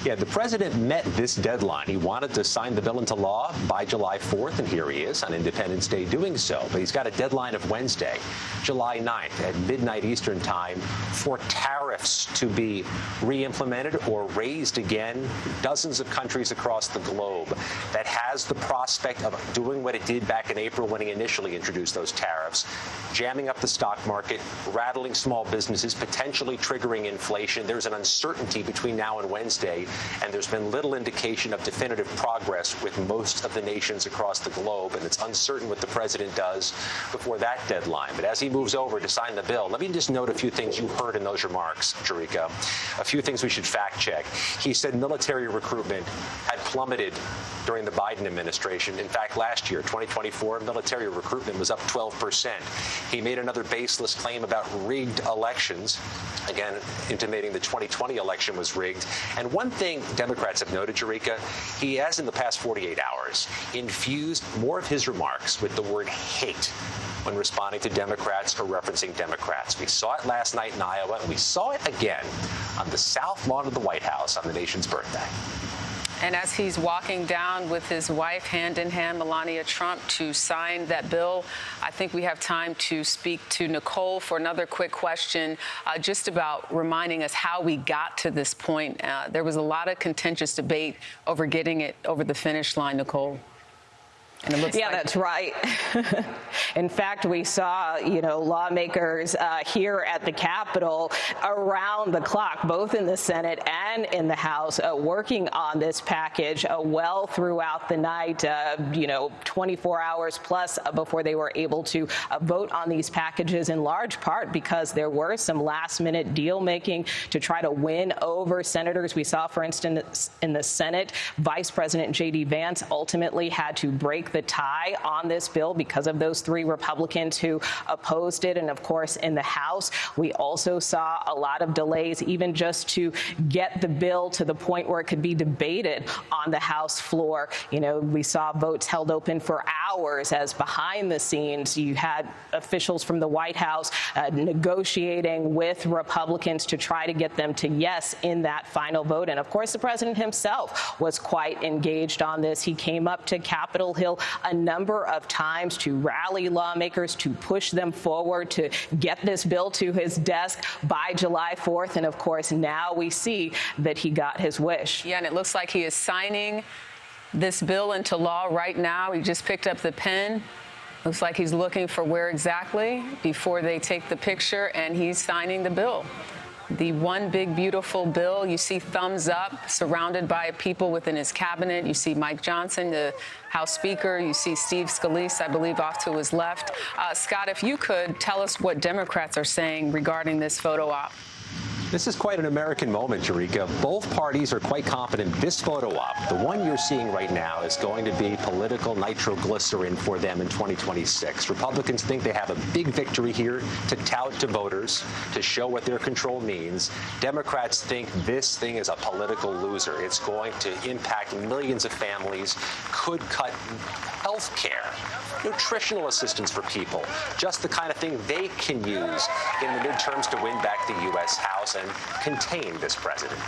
Yeah, the president met this deadline. He wanted to sign the bill into law by July 4th, and here he is on Independence Day doing so. But he's got a deadline of Wednesday, July 9th at midnight Eastern time for tariffs to be re-implemented or raised again. Dozens of countries across the globe that has the prospect of doing what it did back in April when he initially introduced those tariffs, jamming up the stock market, rattling small businesses, potentially triggering inflation. There's an uncertainty between now and Wednesday, and there's been little indication of definitive progress with most of the nations across the globe, and it's uncertain what the president does before that deadline. But as he moves over to sign the bill, let me just note a few things you heard in those remarks, Jerika. A few things we should fact check. He said military recruitment had plummeted during the Biden administration. In fact, last year, 2024, military recruitment was up 12%. He made another baseless claim about rigged elections, again, intimating the 2020 election was rigged. And one thing Democrats have noted, Jerika, he has in the past 48 hours infused more of his remarks with the word hate when responding to Democrats or referencing Democrats. We saw it last night in Iowa, and we saw it again on the South Lawn of the White House on the nation's birthday. And as he's walking down with his wife, hand in hand, Melania Trump, to sign that bill, I think we have time to speak to Nicole for another quick question, just about reminding us how we got to this point. There was a lot of contentious debate over getting it over the finish line, Nicole. And it looks yeah, that's right. In fact, we saw, lawmakers here at the Capitol around the clock, both in the Senate and in the House, working on this package well throughout the night, 24 hours plus before they were able to vote on these packages, in large part because there were some last-minute deal-making to try to win over senators. We saw, for instance, in the Senate, Vice President J.D. Vance ultimately had to break the tie on this bill because of those 3 Republicans who opposed it. And of course, in the House, we also saw a lot of delays, even just to get the bill to the point where it could be debated on the House floor. We saw votes held open for hours as behind the scenes you had officials from the White House negotiating with Republicans to try to get them to yes in that final vote. And of course, the president himself was quite engaged on this. He came up to Capitol Hill a number of times to rally lawmakers, to push them forward, to get this bill to his desk by July 4th. And of course, now we see that he got his wish. Yeah, and it looks like he is signing this bill into law right now. He just picked up the pen. Looks like he's looking for where exactly before they take the picture, and he's signing the bill. The one big, beautiful bill. You see thumbs up, surrounded by people within his cabinet. You see Mike Johnson, the House Speaker. You see Steve Scalise, I believe, off to his left. Scott, if you could tell us what Democrats are saying regarding this photo op. This is quite an American moment, Jerika. Both parties are quite confident this photo op, the one you're seeing right now, is going to be political nitroglycerin for them in 2026. Republicans think they have a big victory here to tout to voters, to show what their control means. Democrats think this thing is a political loser. It's going to impact millions of families, could cut health care, nutritional assistance for people, just the kind of thing they can use in the midterms to win back the U.S. House and contain this president.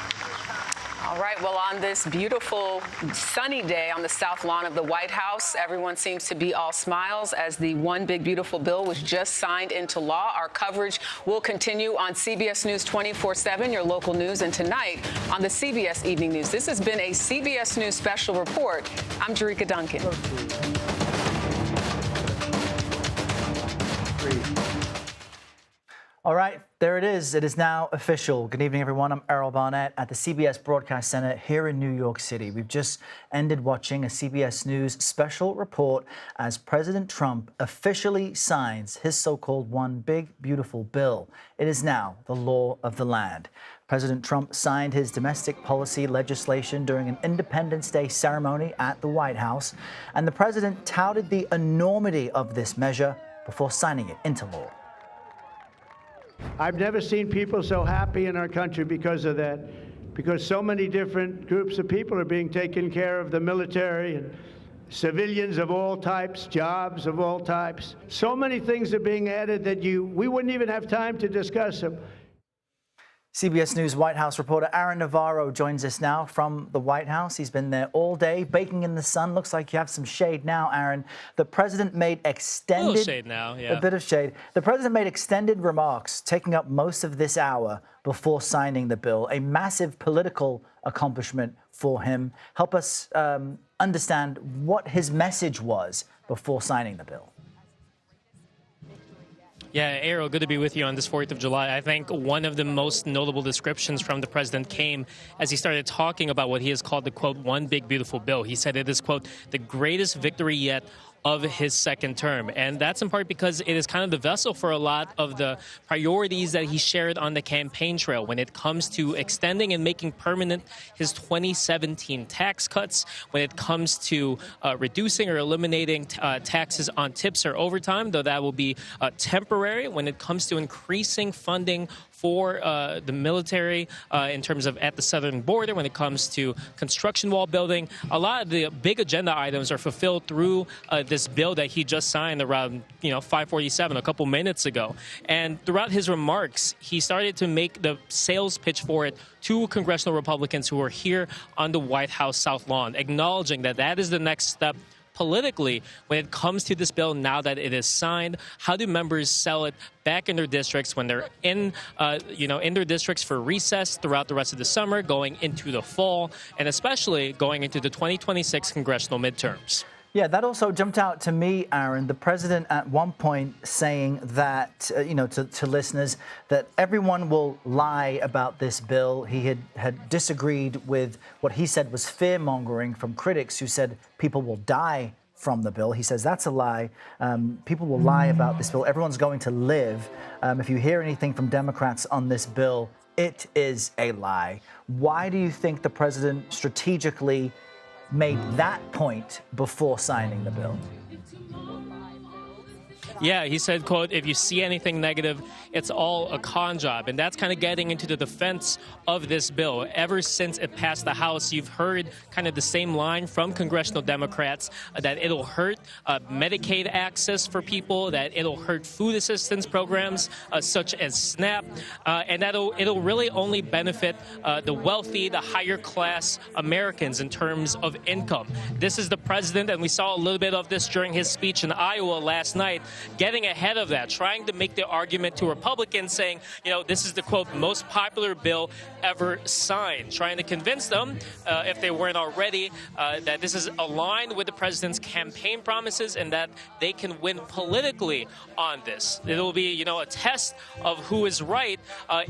All right, well, on this beautiful sunny day on the south lawn of the White House, everyone seems to be all smiles as the one big beautiful bill was just signed into law. Our coverage will continue on CBS News 24/7, your local news, and tonight on the CBS Evening News. This has been a CBS News special report. I'm Jerika Duncan. All right, there it is. It is now official. Good evening, everyone. I'm Errol Barnett at the CBS Broadcast Center here in New York City. We've just ended watching a CBS News special report as President Trump officially signs his so-called one big, beautiful bill. It is now the law of the land. President Trump signed his domestic policy legislation during an Independence Day ceremony at the White House, and the president touted the enormity of this measure before signing it into law. I've never seen people so happy in our country because of that, because so many different groups of people are being taken care of, the military and civilians of all types, jobs of all types. So many things are being added that we wouldn't even have time to discuss them. CBS News White House reporter Aaron Navarro joins us now from the White House. He's been there all day, baking in the sun. Looks like you have some shade now, Aaron. The president made extended... A little shade now, yeah. A bit of shade. The president made extended remarks, taking up most of this hour before signing the bill. A massive political accomplishment for him. Help us understand what his message was before signing the bill. Yeah, Errol, good to be with you on this 4th of July. I think one of the most notable descriptions from the president came as he started talking about what he has called the, quote, one big beautiful bill. He said it is, quote, the greatest victory yet of his second term. And that's in part because it is kind of the vessel for a lot of the priorities that he shared on the campaign trail when it comes to extending and making permanent his 2017 tax cuts, when it comes to reducing or eliminating taxes on tips or overtime, though that will be temporary, when it comes to increasing funding for the military in terms of at the southern border, when it comes to construction wall building. A lot of the big agenda items are fulfilled through this bill that he just signed around 5:47 a couple minutes ago. And throughout his remarks, he started to make the sales pitch for it to congressional Republicans who are here on the White House South Lawn, acknowledging that that is the next step politically when it comes to this bill now that it is signed. How do members sell it back in their districts when they're in their districts for recess throughout the rest of the summer, going into the fall, and especially going into the 2026 congressional midterms? Yeah, that also jumped out to me, Aaron. The president at one point saying that, to listeners, that everyone will lie about this bill. He had disagreed with what he said was fear-mongering from critics who said people will die from the bill. He says that's a lie. People will lie about this bill. Everyone's going to live. If you hear anything from Democrats on this bill, it is a lie. Why do you think the president strategically made that point before signing the bill? Yeah, he said, quote, if you see anything negative, it's all a con job. And that's kind of getting into the defense of this bill. Ever since it passed the House, you've heard kind of the same line from congressional Democrats that it'll hurt Medicaid access for people, that it'll hurt food assistance programs such as SNAP, and that it'll really only benefit the wealthy, the higher class Americans in terms of income. This is the president, and we saw a little bit of this during his speech in Iowa last night, getting ahead of that, trying to make the argument to Republicans saying, this is the, quote, most popular bill ever signed, trying to convince them, if they weren't already, that this is aligned with the president's campaign promises and that they can win politically on this. It'll be, a test of who is right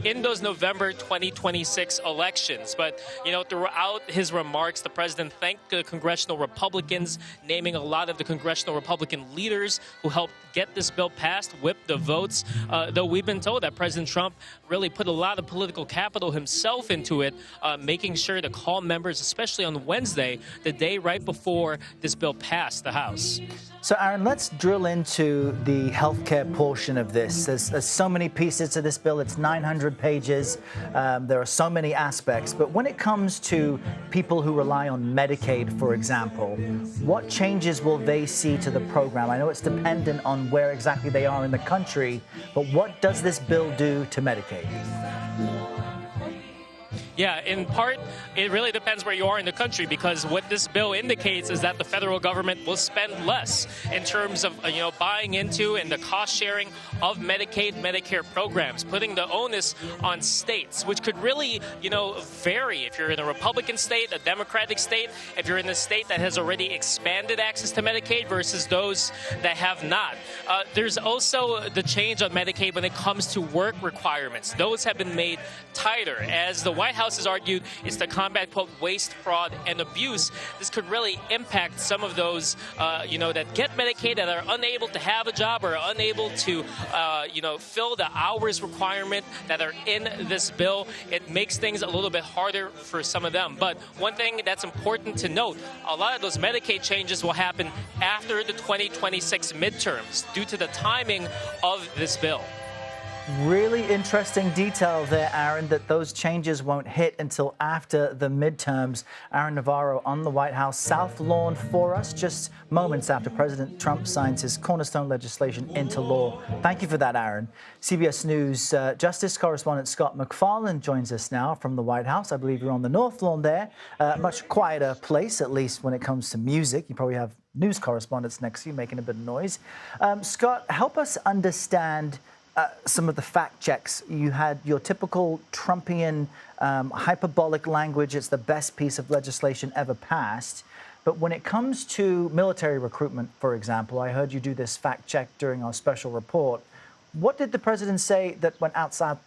in those November 2026 elections. But, throughout his remarks, the president thanked the congressional Republicans, naming a lot of the congressional Republican leaders who helped get this bill passed, whip the votes, though we've been told that President Trump really put a lot of political capital himself into it, making sure to call members, especially on Wednesday, the day right before this bill passed the House. So, Aaron, let's drill into the healthcare portion of this. There's so many pieces to this bill. It's 900 pages. There are so many aspects. But when it comes to people who rely on Medicaid, for example, what changes will they see to the program? I know it's dependent on where exactly they are in the country, but what does this bill do to Medicaid? Yeah, in part, it really depends where you are in the country, because what this bill indicates is that the federal government will spend less in terms of, buying into and the cost sharing of Medicaid, Medicare programs, putting the onus on states, which could really, vary if you're in a Republican state, a Democratic state, if you're in a state that has already expanded access to Medicaid versus those that have not. There's also the change on Medicaid when it comes to work requirements. Those have been made tighter. As the White House has argued, it's to combat, quote, waste, fraud, and abuse. This could really impact some of those, that get Medicaid that are unable to have a job or are unable to, fill the hours requirement that are in this bill. It makes things a little bit harder for some of them. But one thing that's important to note, a lot of those Medicaid changes will happen after the 2026 midterms due to the timing of this bill. Really interesting detail there, Aaron, that those changes won't hit until after the midterms. Aaron Navarro on the White House South Lawn for us, just moments after President Trump signs his cornerstone legislation into law. Thank you for that, Aaron. CBS News Justice correspondent Scott MacFarlane joins us now from the White House. I believe you're on the North Lawn there. Much quieter place, at least when it comes to music. You probably have news correspondents next to you making a bit of noise. Scott, help us understand some of the fact checks. You had your typical Trumpian hyperbolic language. It's the best piece of legislation ever passed. But when it comes to military recruitment, for example, I heard you do this fact check during our special report. What did the president say that went outside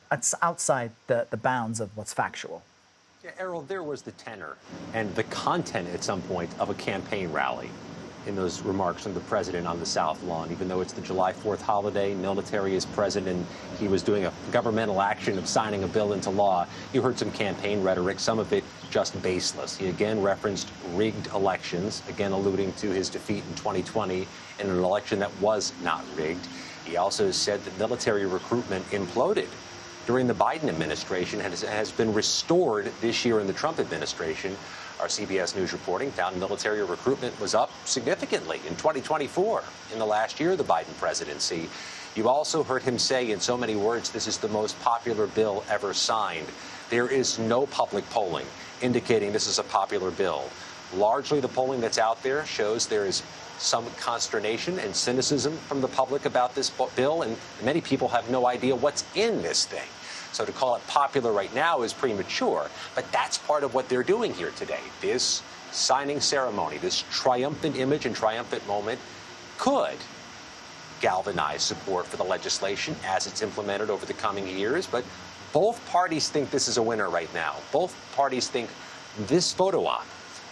the bounds of what's factual? Yeah, Errol, there was the tenor and the content at some point of a campaign rally in those remarks from the president on the South Lawn. Even though it's the July 4th holiday, military is present, and he was doing a governmental action of signing a bill into law, you heard some campaign rhetoric, some of it just baseless. He again referenced rigged elections, again alluding to his defeat in 2020 in an election that was not rigged. He also said that military recruitment imploded during the Biden administration and has been restored this year in the Trump administration. Our CBS News reporting found military recruitment was up significantly in 2024, in the last year of the Biden presidency. You also heard him say in so many words, this is the most popular bill ever signed. There is no public polling indicating this is a popular bill. Largely the polling that's out there shows there is some consternation and cynicism from the public about this bill, and many people have no idea what's in this thing. So to call it popular right now is premature, but that's part of what they're doing here today. This signing ceremony, this triumphant image and triumphant moment, could galvanize support for the legislation as it's implemented over the coming years. But both parties think this is a winner right now. Both parties think this photo op,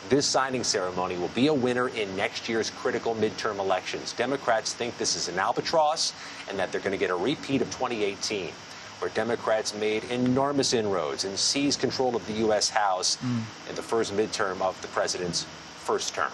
this signing ceremony, will be a winner in next year's critical midterm elections. Democrats think this is an albatross and that they're going to get a repeat of 2018, where Democrats made enormous inroads and seized control of the U.S. House in the first midterm of the president's first term.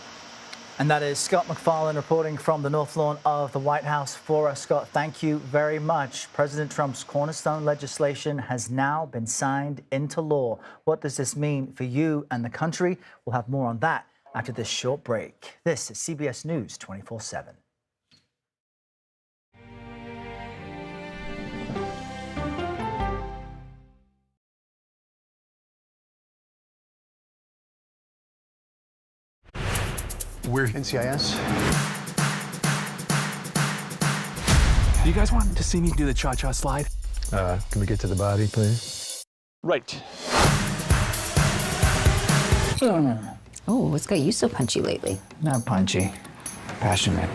And that is Scott MacFarlane reporting from the North Lawn of the White House for us. Scott, thank you very much. President Trump's cornerstone legislation has now been signed into law. What does this mean for you and the country? We'll have more on that after this short break. This is CBS News 24/7. We're NCIS. Do you guys want to see me do the cha-cha slide? Can we get to the body, please? Right. Oh, what's got you so punchy lately? Not punchy, passionate.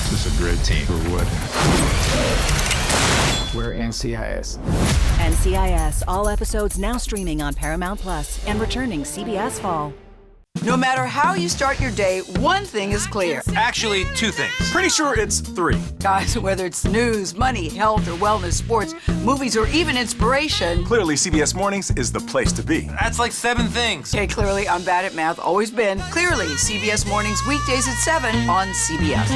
This is a great team for what? We're NCIS. NCIS, all episodes now streaming on Paramount Plus and returning CBS Fall. No matter how you start your day, one thing is clear. Actually, two things. Pretty sure it's three. Guys, whether it's news, money, health, or wellness, sports, movies, or even inspiration. Clearly, CBS Mornings is the place to be. That's like 7 things. Okay, clearly, I'm bad at math, always been. Clearly, CBS Mornings, weekdays at 7 on CBS.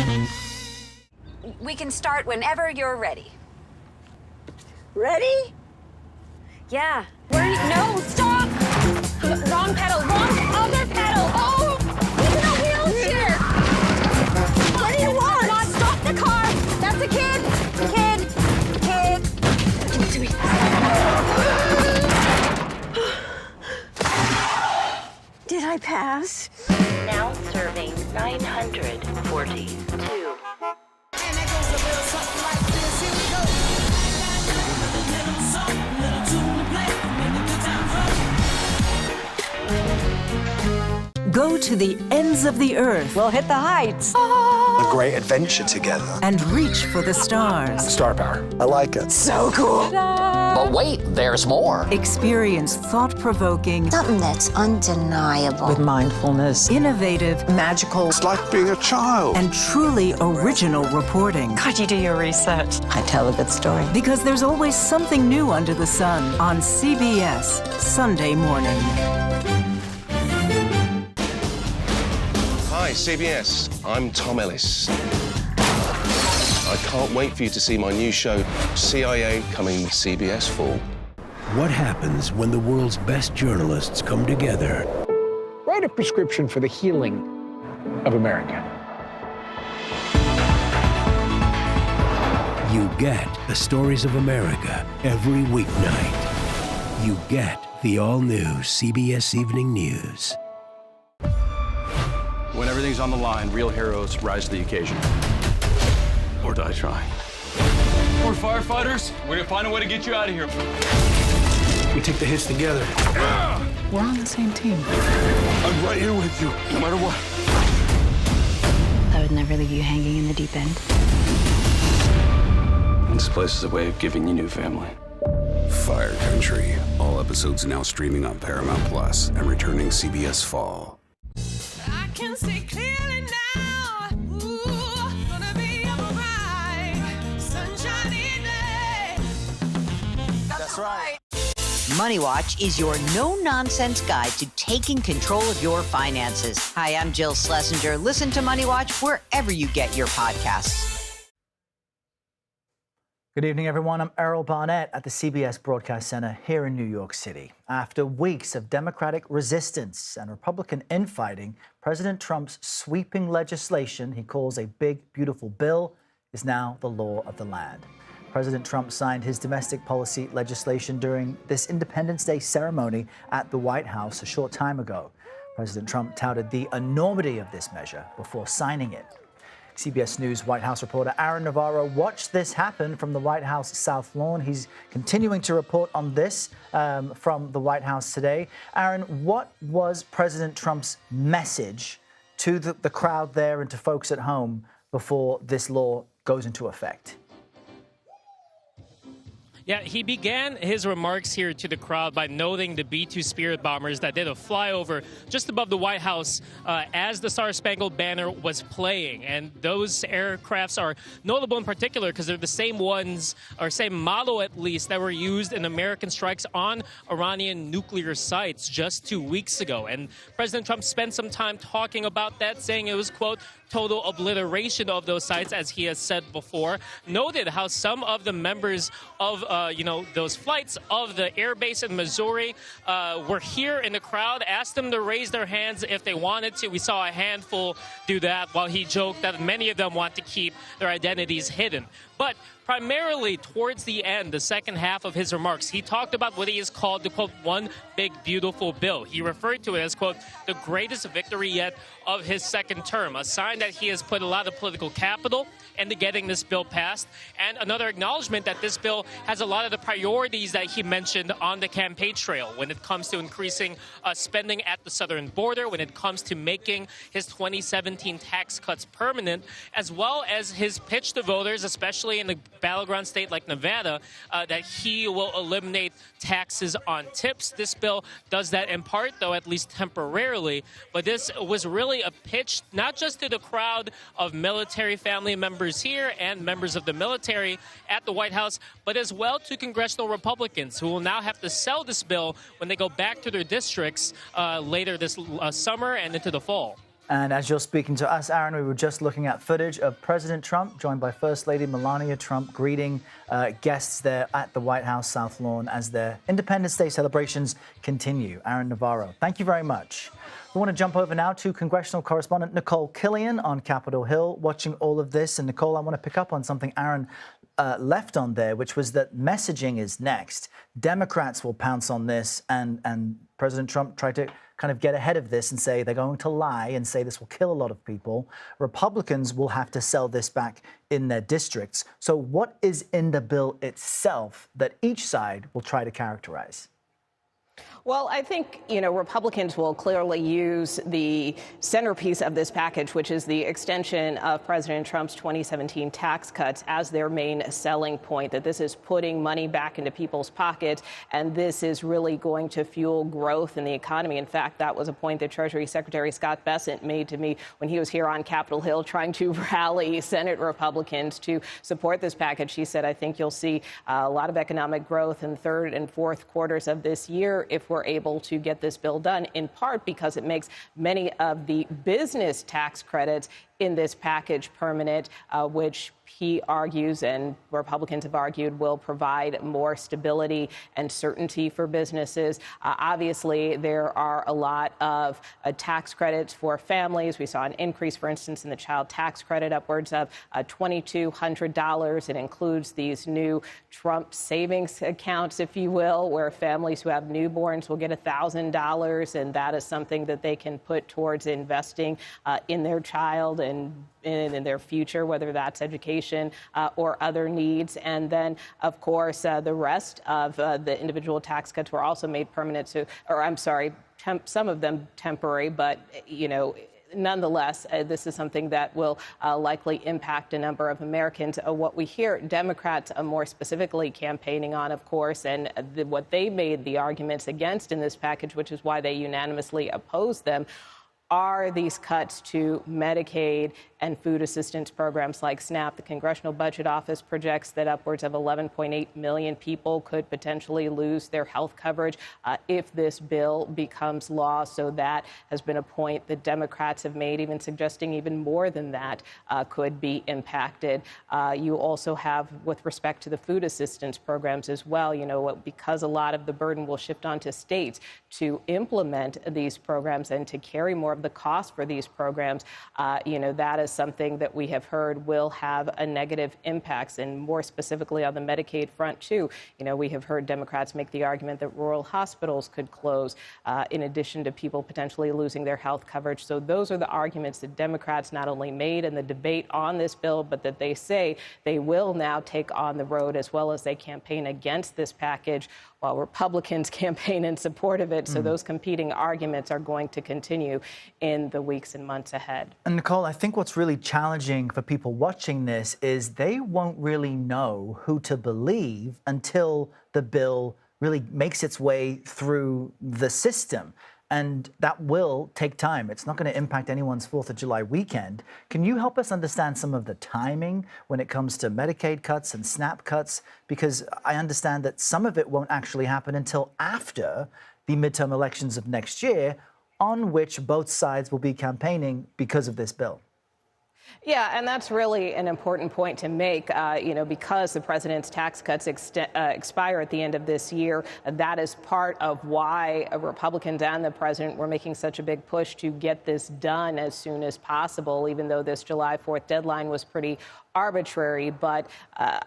We can start whenever you're ready. Ready? Yeah. No, stop! Wrong pedal, wrong other pedal. Oh, he's in a wheelchair. What do you want? Come on, stop the car. That's a kid. Kid. To me. Did I pass? Now serving 942. And that goes a little something like this. Here we go. Go to the ends of the earth. We'll hit the heights. A great adventure together. And reach for the stars. Star power. I like it. So cool. But wait, there's more. Experience thought-provoking. Something that's undeniable. With mindfulness. Innovative. Magical. It's like being a child. And truly original reporting. God, you do your research. I tell a good story. Because there's always something new under the sun on CBS Sunday morning. Hi, CBS. I'm Tom Ellis. I can't wait for you to see my new show, CIA, coming CBS Fall. What happens when the world's best journalists come together? Write a prescription for the healing of America. You get the stories of America every weeknight. You get the all-new CBS Evening News. When everything's on the line, real heroes rise to the occasion. Or die trying. We're firefighters. We're gonna find a way to get you out of here. We take the hits together. We're on the same team. I'm right here with you, no matter what. I would never leave you hanging in the deep end. This place is a way of giving you new family. Fire Country. All episodes now streaming on Paramount Plus and returning CBS Fall. I can see clearly now. Ooh, gonna be alright. Sunshiny day. That's right. Money Watch is your no-nonsense guide to taking control of your finances. Hi, I'm Jill Schlesinger. Listen to Money Watch wherever you get your podcasts. Good evening, everyone. I'm Errol Barnett at the CBS Broadcast Center here in New York City. After weeks of Democratic resistance and Republican infighting, President Trump's sweeping legislation he calls a big, beautiful bill is now the law of the land. President Trump signed his domestic policy legislation during this Independence Day ceremony at the White House a short time ago. President Trump touted the enormity of this measure before signing it. CBS News White House reporter Aaron Navarro watched this happen from the White House South Lawn. He's continuing to report on this from the White House today. Aaron, what was President Trump's message to the crowd there and to folks at home before this law goes into effect? Yeah, he began his remarks here to the crowd by noting the B-2 Spirit bombers that did a flyover just above the White House as the Star-Spangled Banner was playing. And those aircrafts are notable in particular because they're the same ones, or same model at least, that were used in American strikes on Iranian nuclear sites just 2 weeks ago. And President Trump spent some time talking about that, saying it was, quote, total obliteration of those sites, as he has said before. Noted how some of the members of those flights of the air base in Missouri were here in the crowd, asked them to raise their hands if they wanted to. We saw a handful do that, while he joked that many of them want to keep their identities hidden. But primarily towards the end, the second half of his remarks, he talked about what he has called the, quote, one big beautiful bill. He referred to it as, quote, the greatest victory yet of his second term, a sign that he has put a lot of political capital into getting this bill passed, and another acknowledgement that this bill has a lot of the priorities that he mentioned on the campaign trail when it comes to increasing spending at the southern border, when it comes to making his 2017 tax cuts permanent, as well as his pitch to voters, especially in the battleground state like Nevada, that he will eliminate taxes on tips. This bill does that in part, though at least temporarily, but this was really a pitch not just to the crowd of military family members here and members of the military at the White House, but as well to congressional Republicans who will now have to sell this bill when they go back to their districts later this summer and into the fall. And as you're speaking to us, Aaron, we were just looking at footage of President Trump, joined by First Lady Melania Trump, greeting guests there at the White House South Lawn as their Independence Day celebrations continue. Aaron Navarro, thank you very much. We want to jump over now to congressional correspondent Nicole Killian on Capitol Hill, watching all of this. And Nicole, I want to pick up on something Aaron left on there, which was that messaging is next. Democrats will pounce on this, and President Trump tried to kind of get ahead of this and say they're going to lie and say this will kill a lot of people. Republicans will have to sell this back in their districts. So what is in the bill itself that each side will try to characterize? Well, I think, Republicans will clearly use the centerpiece of this package, which is the extension of President Trump's 2017 tax cuts, as their main selling point, that this is putting money back into people's pockets, and this is really going to fuel growth in the economy. In fact, that was a point that Treasury Secretary Scott Bessent made to me when he was here on Capitol Hill trying to rally Senate Republicans to support this package. He said, I think you'll see a lot of economic growth in the third and fourth quarters of this year if we're able to get this bill done, in part because it makes many of the business tax credits in this package permanent, which he argues and Republicans have argued will provide more stability and certainty for businesses. Obviously, there are a lot of tax credits for families. We saw an increase, for instance, in the child tax credit, upwards of $2,200. It includes these new Trump savings accounts, if you will, where families who have newborns will get $1,000, and that is something that they can put towards investing in their child and in their future, whether that's education or other needs. And then, of course, the rest of the individual tax cuts were also made permanent some of them temporary, but, nonetheless, this is something that will likely impact a number of Americans. What we hear Democrats more specifically campaigning on, of course, and what they made the arguments against in this package, which is why they unanimously opposed them, are these cuts to Medicaid and food assistance programs like SNAP. The Congressional Budget Office projects that upwards of 11.8 million people could potentially lose their health coverage if this bill becomes law. So that has been a point that Democrats have made, even suggesting even more than that could be impacted. You also have, with respect to the food assistance programs as well, because a lot of the burden will shift onto states to implement these programs and to carry more of the cost for these programs, that is something that we have heard will have a negative impacts, and more specifically on the Medicaid front, too. We have heard Democrats make the argument that rural hospitals could close, in addition to people potentially losing their health coverage. So those are the arguments that Democrats not only made in the debate on this bill, but that they say they will now take on the road, as well as they campaign against this package, while Republicans campaign in support of it. So those competing arguments are going to continue in the weeks and months ahead. And Nicole, I think what's really challenging for people watching this is they won't really know who to believe until the bill really makes its way through the system. And that will take time. It's not going to impact anyone's 4th of July weekend. Can you help us understand some of the timing when it comes to Medicaid cuts and SNAP cuts? Because I understand that some of it won't actually happen until after the midterm elections of next year, on which both sides will be campaigning because of this bill. Yeah, and that's really an important point to make, because the president's tax cuts expire at the end of this year. That is part of why Republicans and the president were making such a big push to get this done as soon as possible, even though this July 4th deadline was pretty arbitrary. But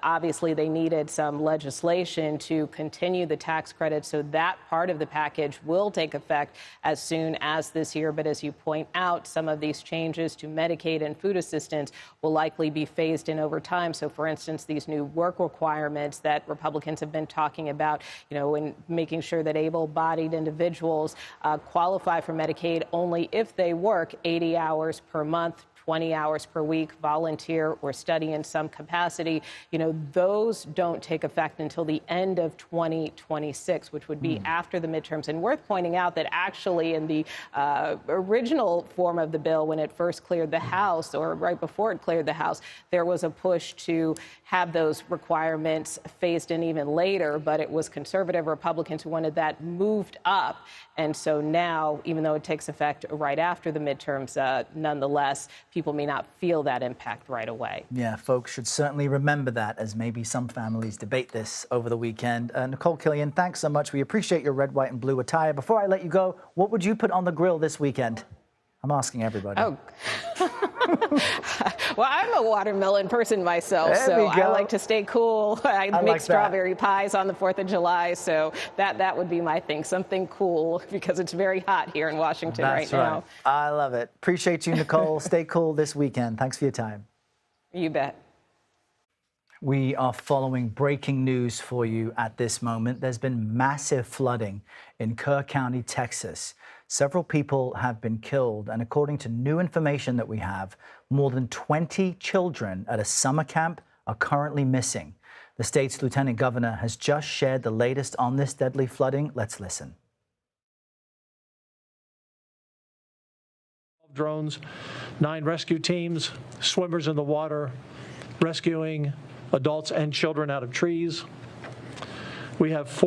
obviously they needed some legislation to continue the tax credit. So that part of the package will take effect as soon as this year. But as you point out, some of these changes to Medicaid and food assistance will likely be phased in over time. So, for instance, these new work requirements that Republicans have been talking about, in making sure that able-bodied individuals qualify for Medicaid only if they work 80 hours per month, 20 hours per week, volunteer or study in some capacity, those don't take effect until the end of 2026, which would be after the midterms. And worth pointing out that actually in the original form of the bill, when it first cleared the House, or right before it cleared the House, there was a push to have those requirements phased in even later, but it was conservative Republicans who wanted that moved up. And so now, even though it takes effect right after the midterms, nonetheless, people may not feel that impact right away. Yeah, folks should certainly remember that as maybe some families debate this over the weekend. Nicole Killian, thanks so much. We appreciate your red, white and blue attire. Before I let you go, what would you put on the grill this weekend? I'm asking everybody. Oh. Well, I'm a watermelon person myself, so I like to stay cool. I make like strawberry pies on the 4th of July, so that would be my thing, something cool, because it's very hot here in Washington right now. I love it. Appreciate you, Nicole. Stay cool this weekend. Thanks for your time. You bet. We are following breaking news for you at this moment. There's been massive flooding in Kerr County, Texas. Several people have been killed, and according to new information that we have, more than 20 children at a summer camp are currently missing. The state's lieutenant governor has just shared the latest on this deadly flooding. Let's listen. Drones, 9 rescue teams, swimmers in the water, rescuing adults and children out of trees. We have